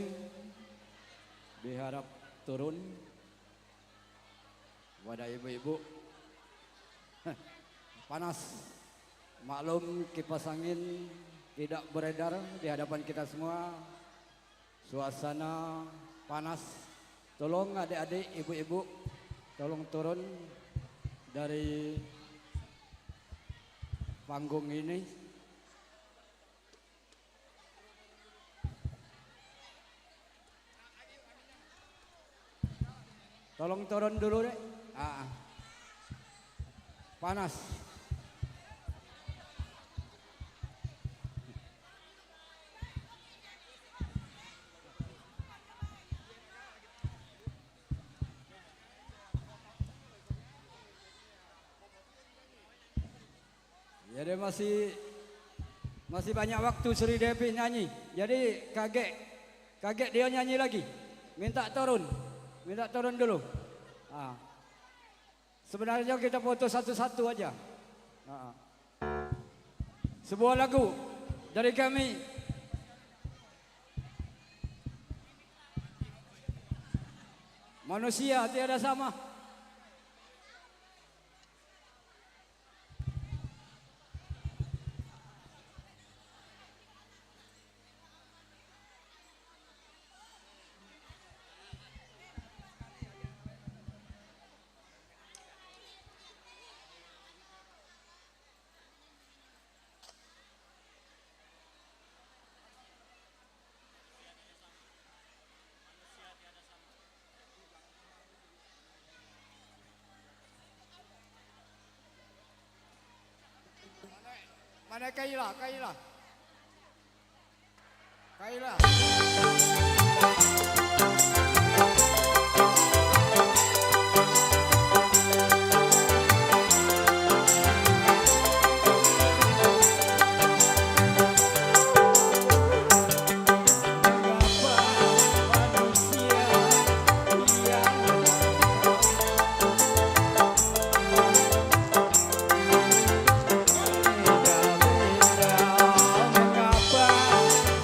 diharap turun kepada ibu-ibu. Panas. Maklum kipas angin tidak beredar di hadapan kita semua. Suasana panas. Tolong adik-adik, ibu-ibu, tolong turun dari panggung ini. Tolong turun dulu deh. Panas. Jadi masih banyak waktu Sri Devi nyanyi. Jadi kaget dia nyanyi lagi. Minta turun dulu. Sebenarnya kita foto satu-satu aja. Sebuah lagu dari kami. Manusia tiada sama. Mana Kaila?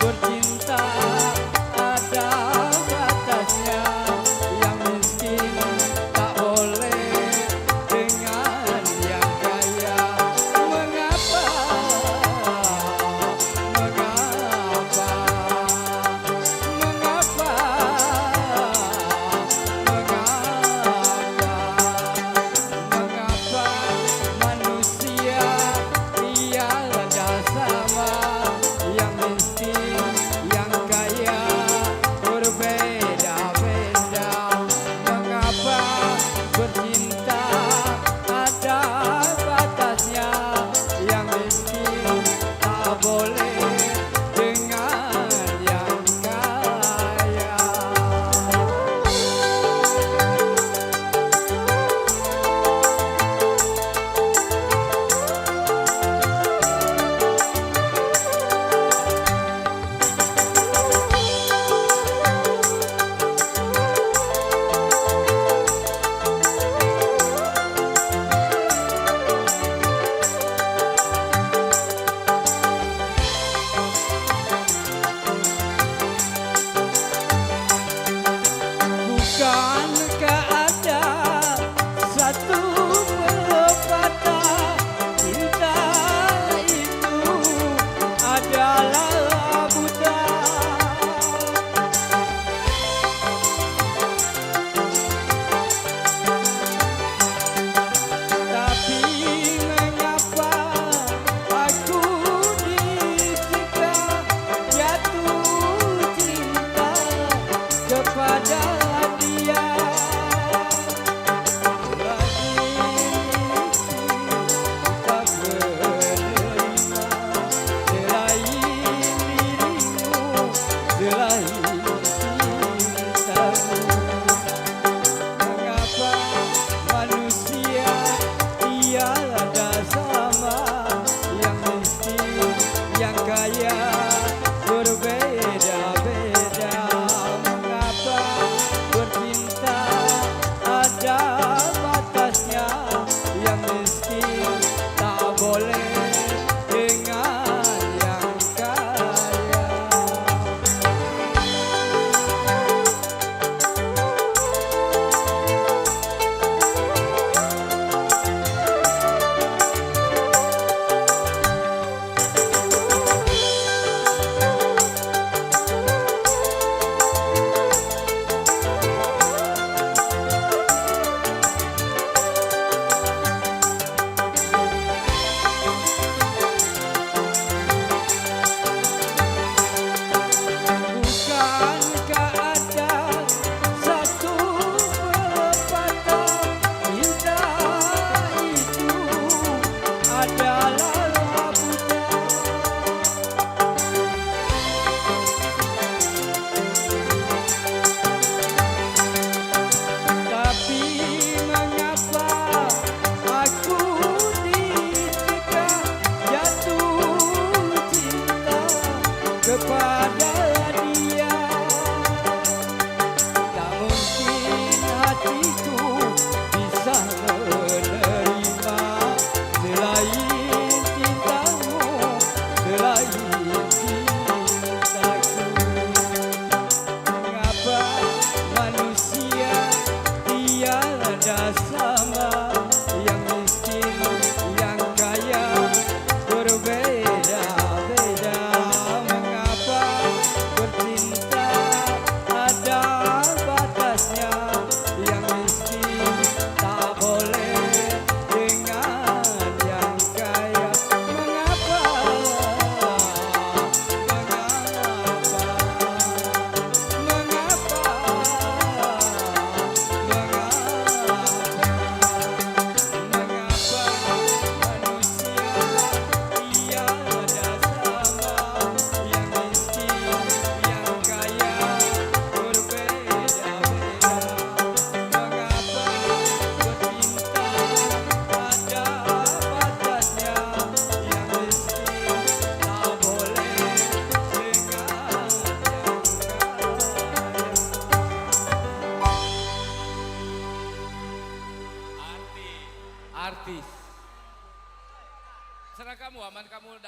Bercinta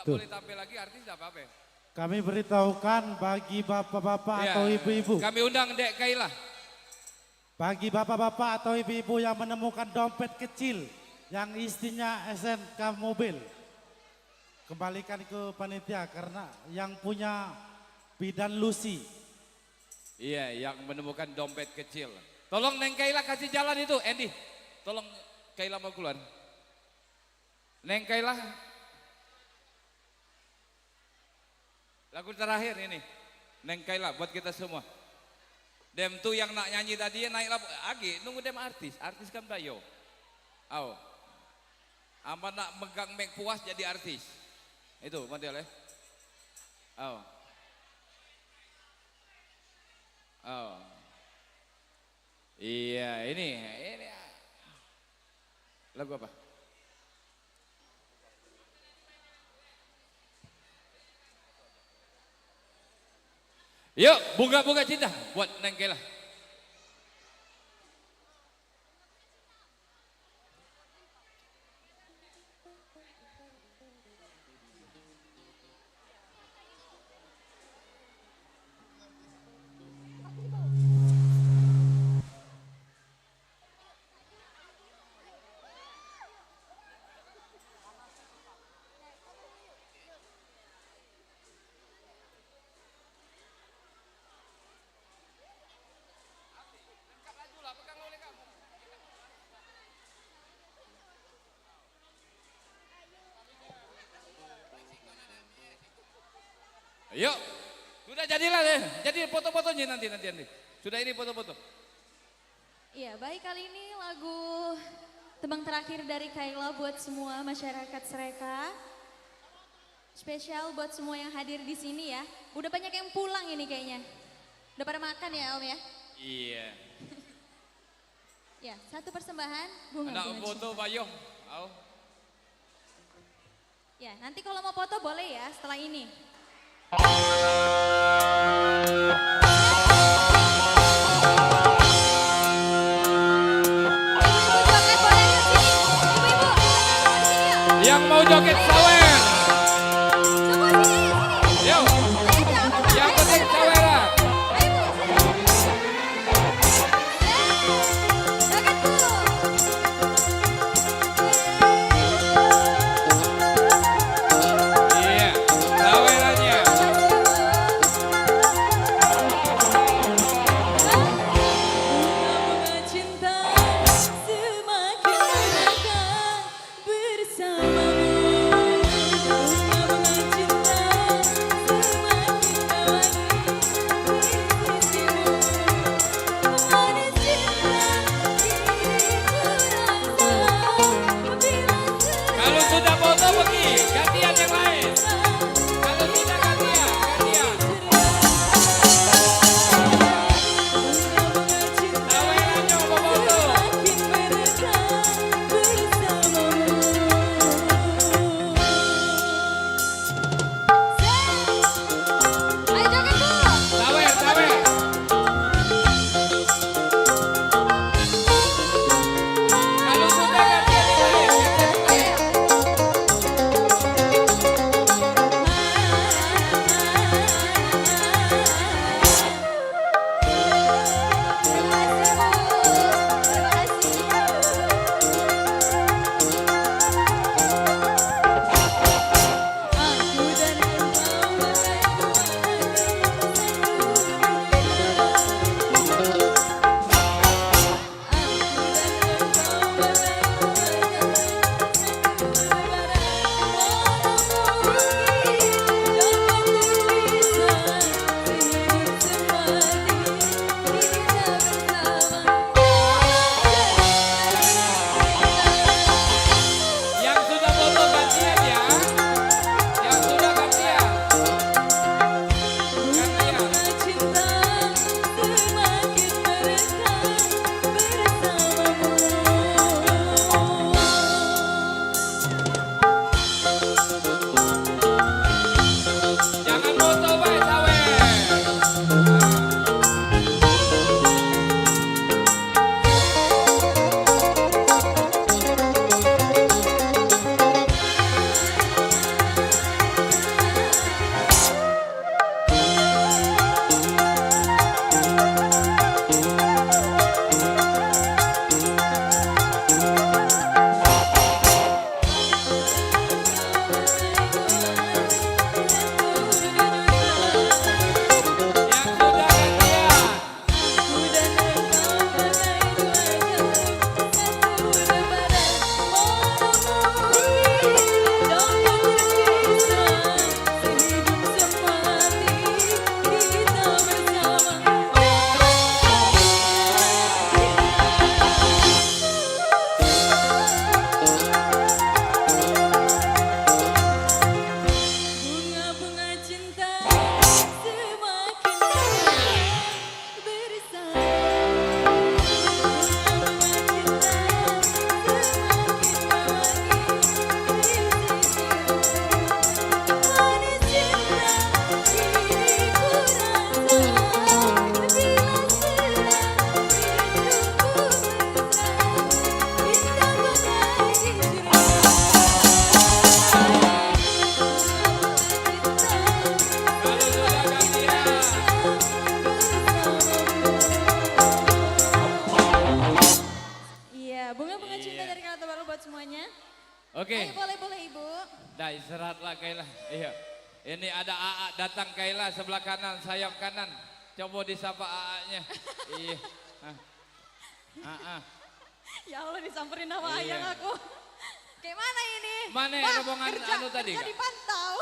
nggak Tuh. boleh tampil lagi artis nggak apa-apa. Kami beritahukan bagi bapak-bapak Ya, atau ibu-ibu. Kami undang Dek Kaila. Bagi bapak-bapak atau ibu-ibu yang menemukan dompet kecil yang isinya SNK mobil. Kembalikan ke panitia karena yang punya bidan Lucy. Iya, yang menemukan dompet kecil. Tolong Neng Kaila kasih jalan itu, Andy. Tolong Kaila mau keluar. Neng Kaila. Lagu terakhir ini. Neng Kaila buat kita semua. Dem tuh yang nak nyanyi tadi naik labu. Agi, nunggu dem artis. Artis kan bayo. Aw. Ama nak megang mic puas jadi artis. Itu model ya. Aw. Aw. Iya, ini. Lagu apa? Yuk, bunga-bunga cinta buat Neng Kaila. Yuk, sudah jadilah deh. Jadi foto-fotonya nanti. Sudah ini foto-foto. Iya, baik kali ini lagu tembang terakhir dari Kaila buat semua masyarakat Sreka. Spesial buat semua yang hadir di sini ya. Udah banyak yang pulang ini kayaknya. Udah pada makan ya Om ya? Iya. Ya, satu persembahan bunga. Anak foto Bayo. Au. Ya, nanti kalau mau foto boleh ya setelah ini. Yang mau joget sawer. Yuk. Yang penting saweran. Iya, sawerannya. Dah istirahatlah Kaila. Iya. Ini ada AA datang Kaila sebelah kanan, sayap kanan. Coba disapa AA-nya. Iya. Ya Allah disamperin sama Iya. ayang aku. Kayak mana ini? Mana Wah, rombongan anu tadi, kerja Kak? dipantau.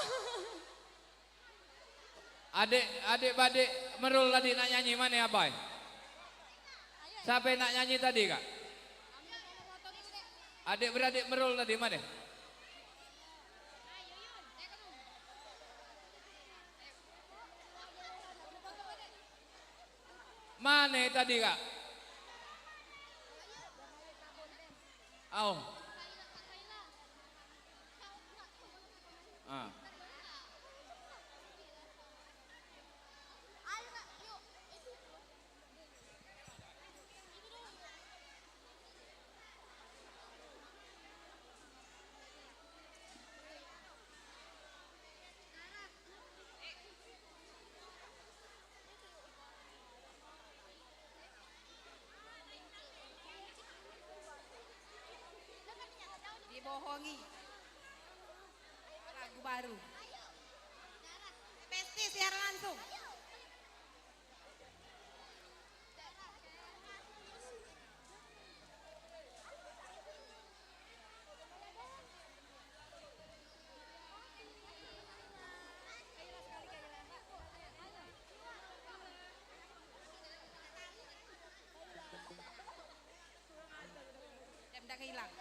Adik badik Merul tadi nak nyanyi mana ya Bay? Siapa yang nak nyanyi tadi Kak? Adik beradik Merul tadi mana? Mana tadi Kak? Oh. Ah. Dibohongi. Lagu baru. Pesti siaran langsung. Jam dah hilang.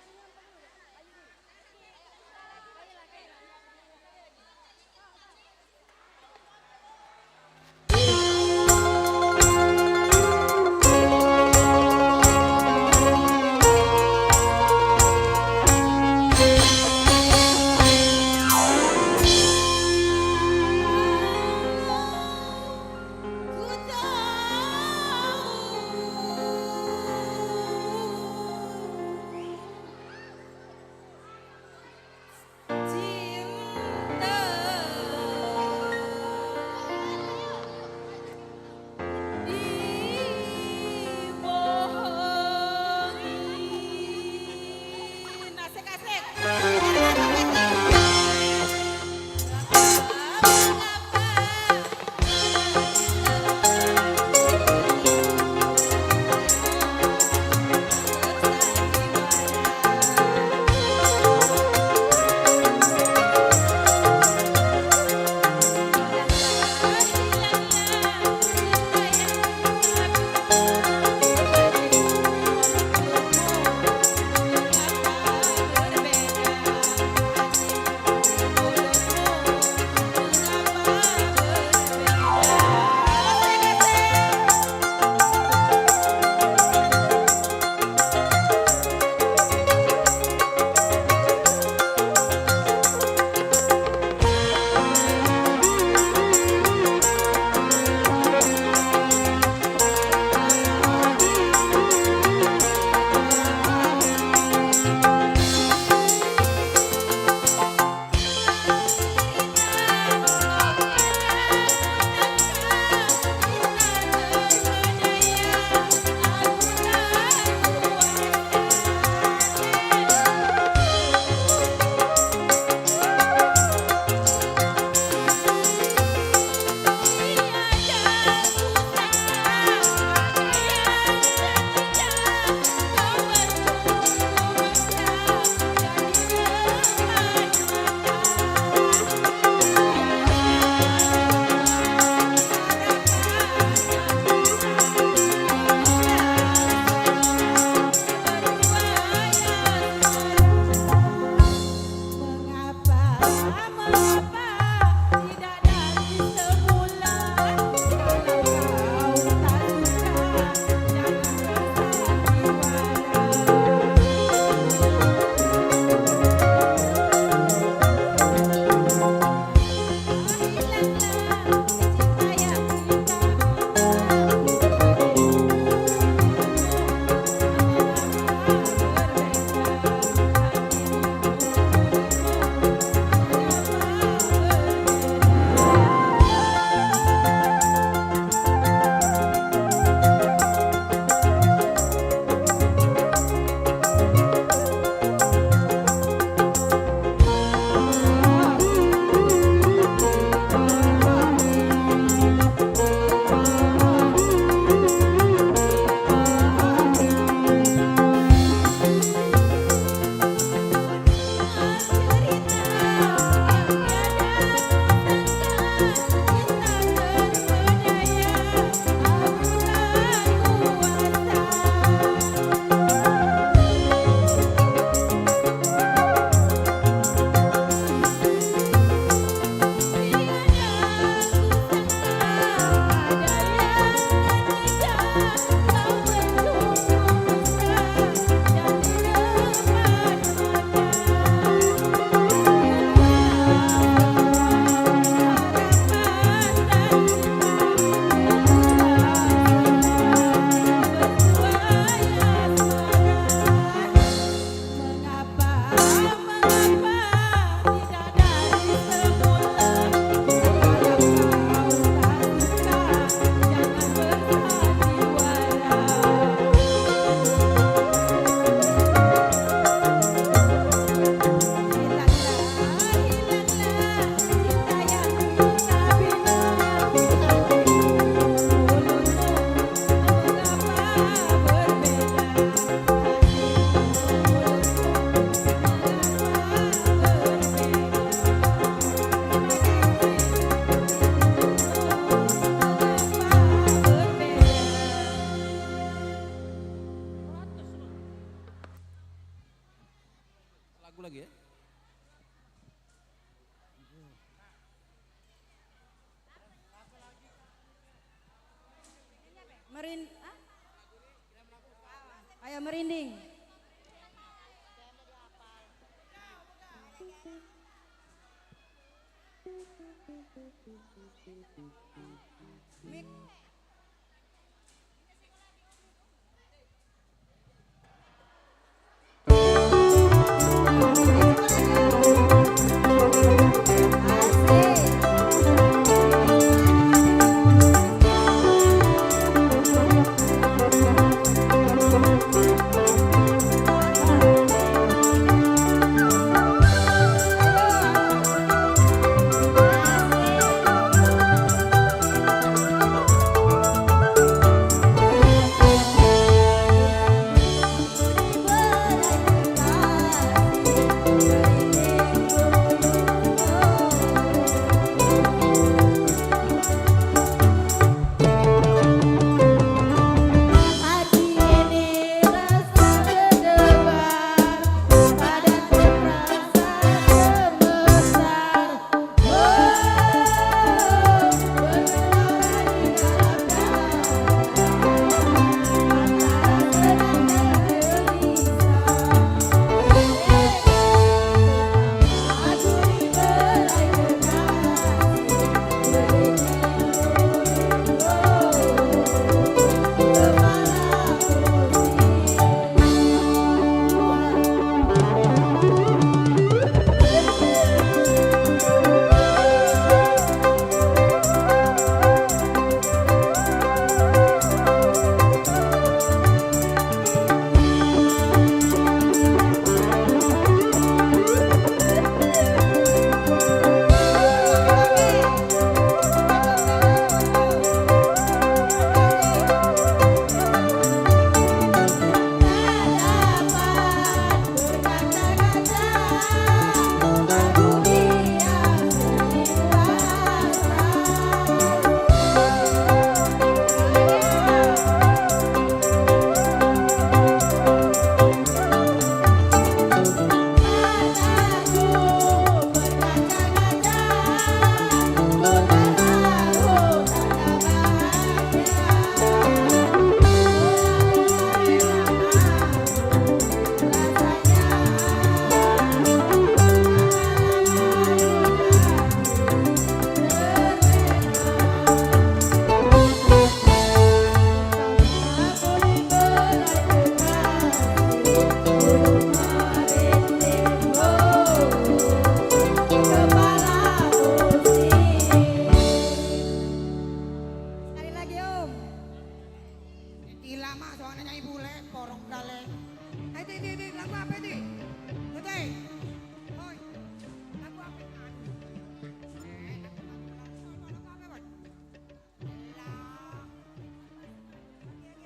Ayam merinding.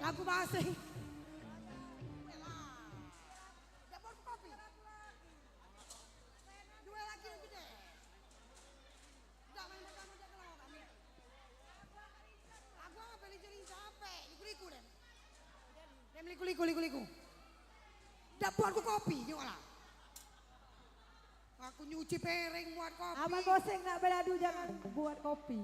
Lagu basing. Liku. Dapur aku kopi gimana? Aku nyuci piring buat kopi. Aman Boseng nak beradu jangan buat kopi.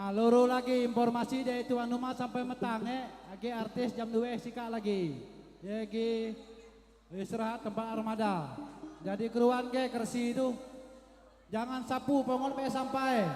Ah, loro lagi informasi dari tuan rumah sampai metang lagi artis jam 2 sikak lagi. Lagi istirahat tempat armada. Jadi keruan ke kersi itu jangan sapu pongon sampai.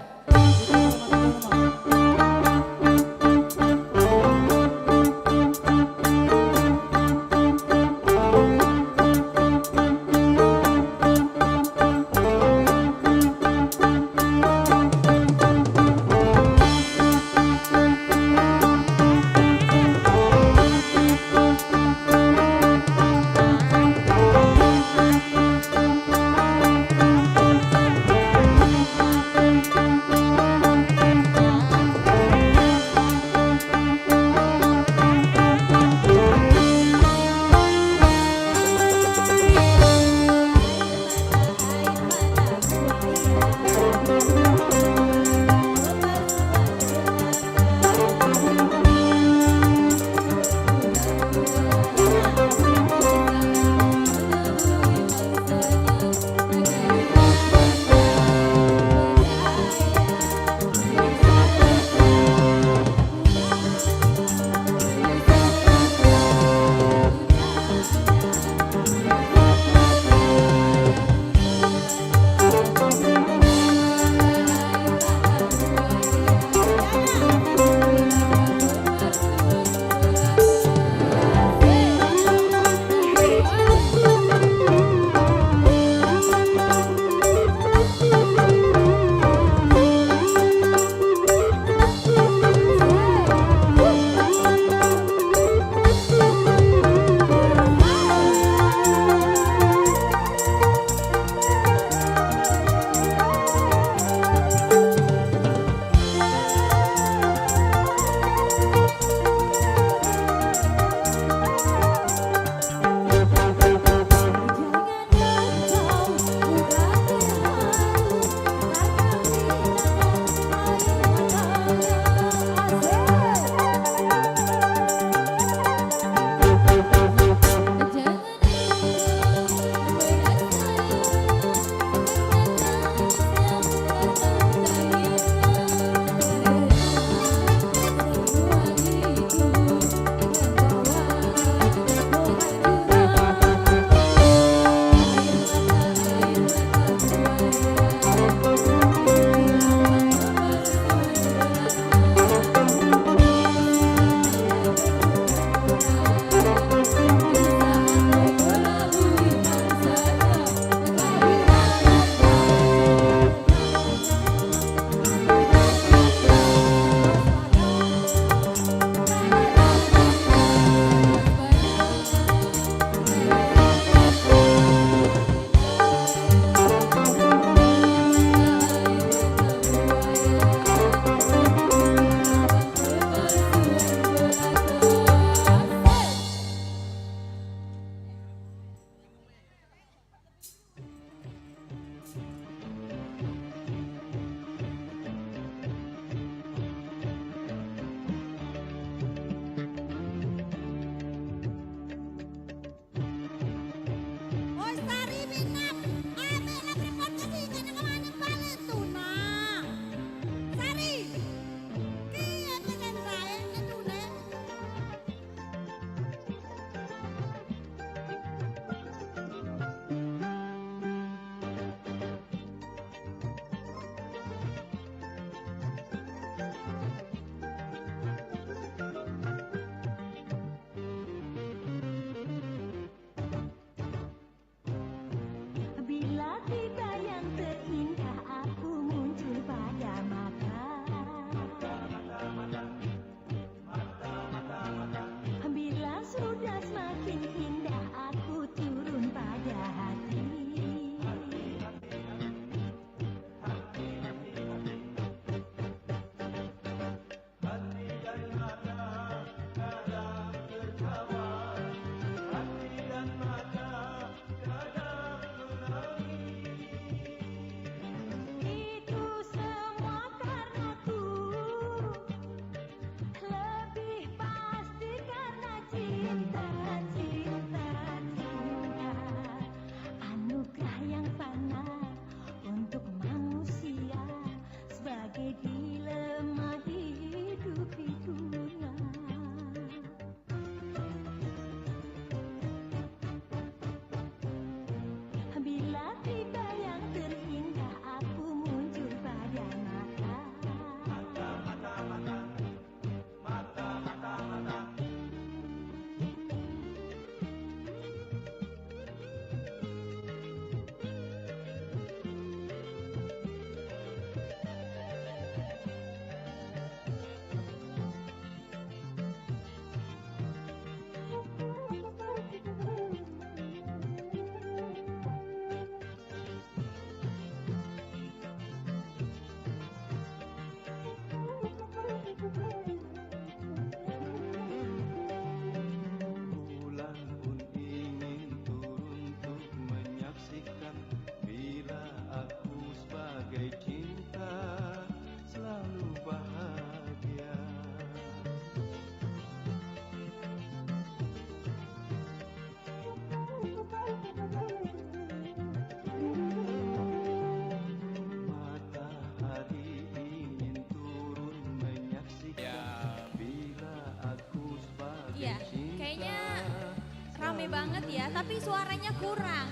rame banget ya, tapi suaranya kurang.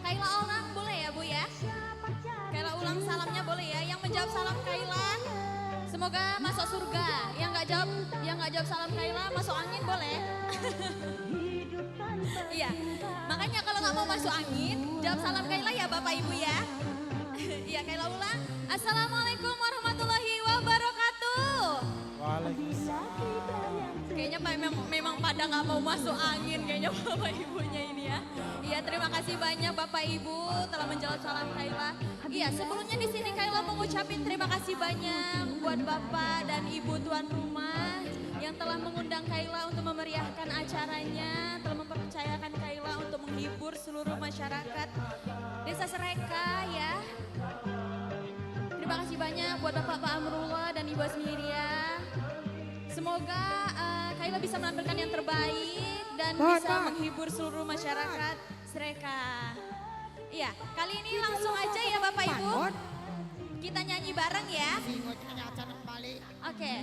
Kaila ulang boleh ya Bu ya? Kaila ulang salamnya boleh ya? Yang menjawab salam Kaila, semoga masuk surga. Yang nggak jawab salam Kaila masuk angin boleh? Iya, makanya kalau nggak mau masuk angin, jawab salam Kaila ya Bapak Ibu ya. Iya, Kaila ulang. Assalamualaikum warahmatullahi wabarakatuh. Kayaknya memang pada nggak mau masuk angin kayaknya Bapak Ibunya ini ya. Iya, terima kasih banyak Bapak Ibu telah menjawab salam Kaila. Iya, sebelumnya di sini Kaila mengucapin terima kasih banyak buat Bapak dan Ibu tuan rumah yang telah mengundang Kaila untuk memeriahkan acaranya, telah mempercayakan Kaila untuk menghibur seluruh masyarakat Desa Sreka ya. Terima kasih banyak buat Bapak Amrullah dan Ibu Asmiria. Semoga Kaila bisa menampilkan yang terbaik dan bisa menghibur seluruh masyarakat Sreka. Iya, kali ini langsung aja ya Bapak Ibu. Kita nyanyi bareng ya. Oke,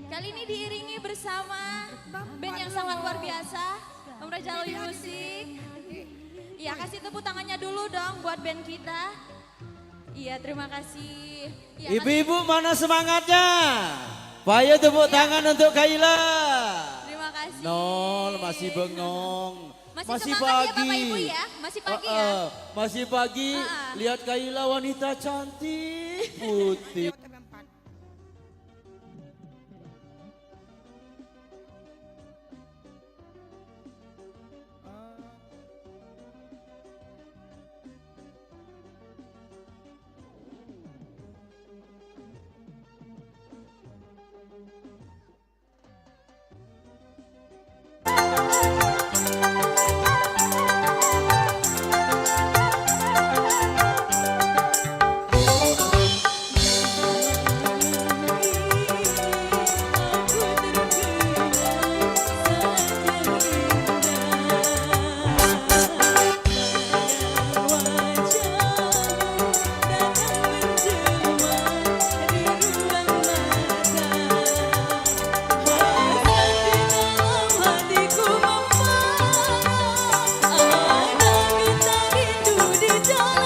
kali ini diiringi bersama band yang sangat luar biasa, Om Rajali Musik. Iya, kasih tepuk tangannya dulu dong buat band kita. Iya, terima kasih. Ya, Ibu-ibu mana semangatnya? Ayo tepuk tangan untuk Kaila. Terima kasih. Nol, masih bengong. Masih semangat ya Bapak Ibu ya? Masih pagi ya? Masih pagi, lihat Kaila wanita cantik putih. Hatiku membara, anak kita rindu di dalam.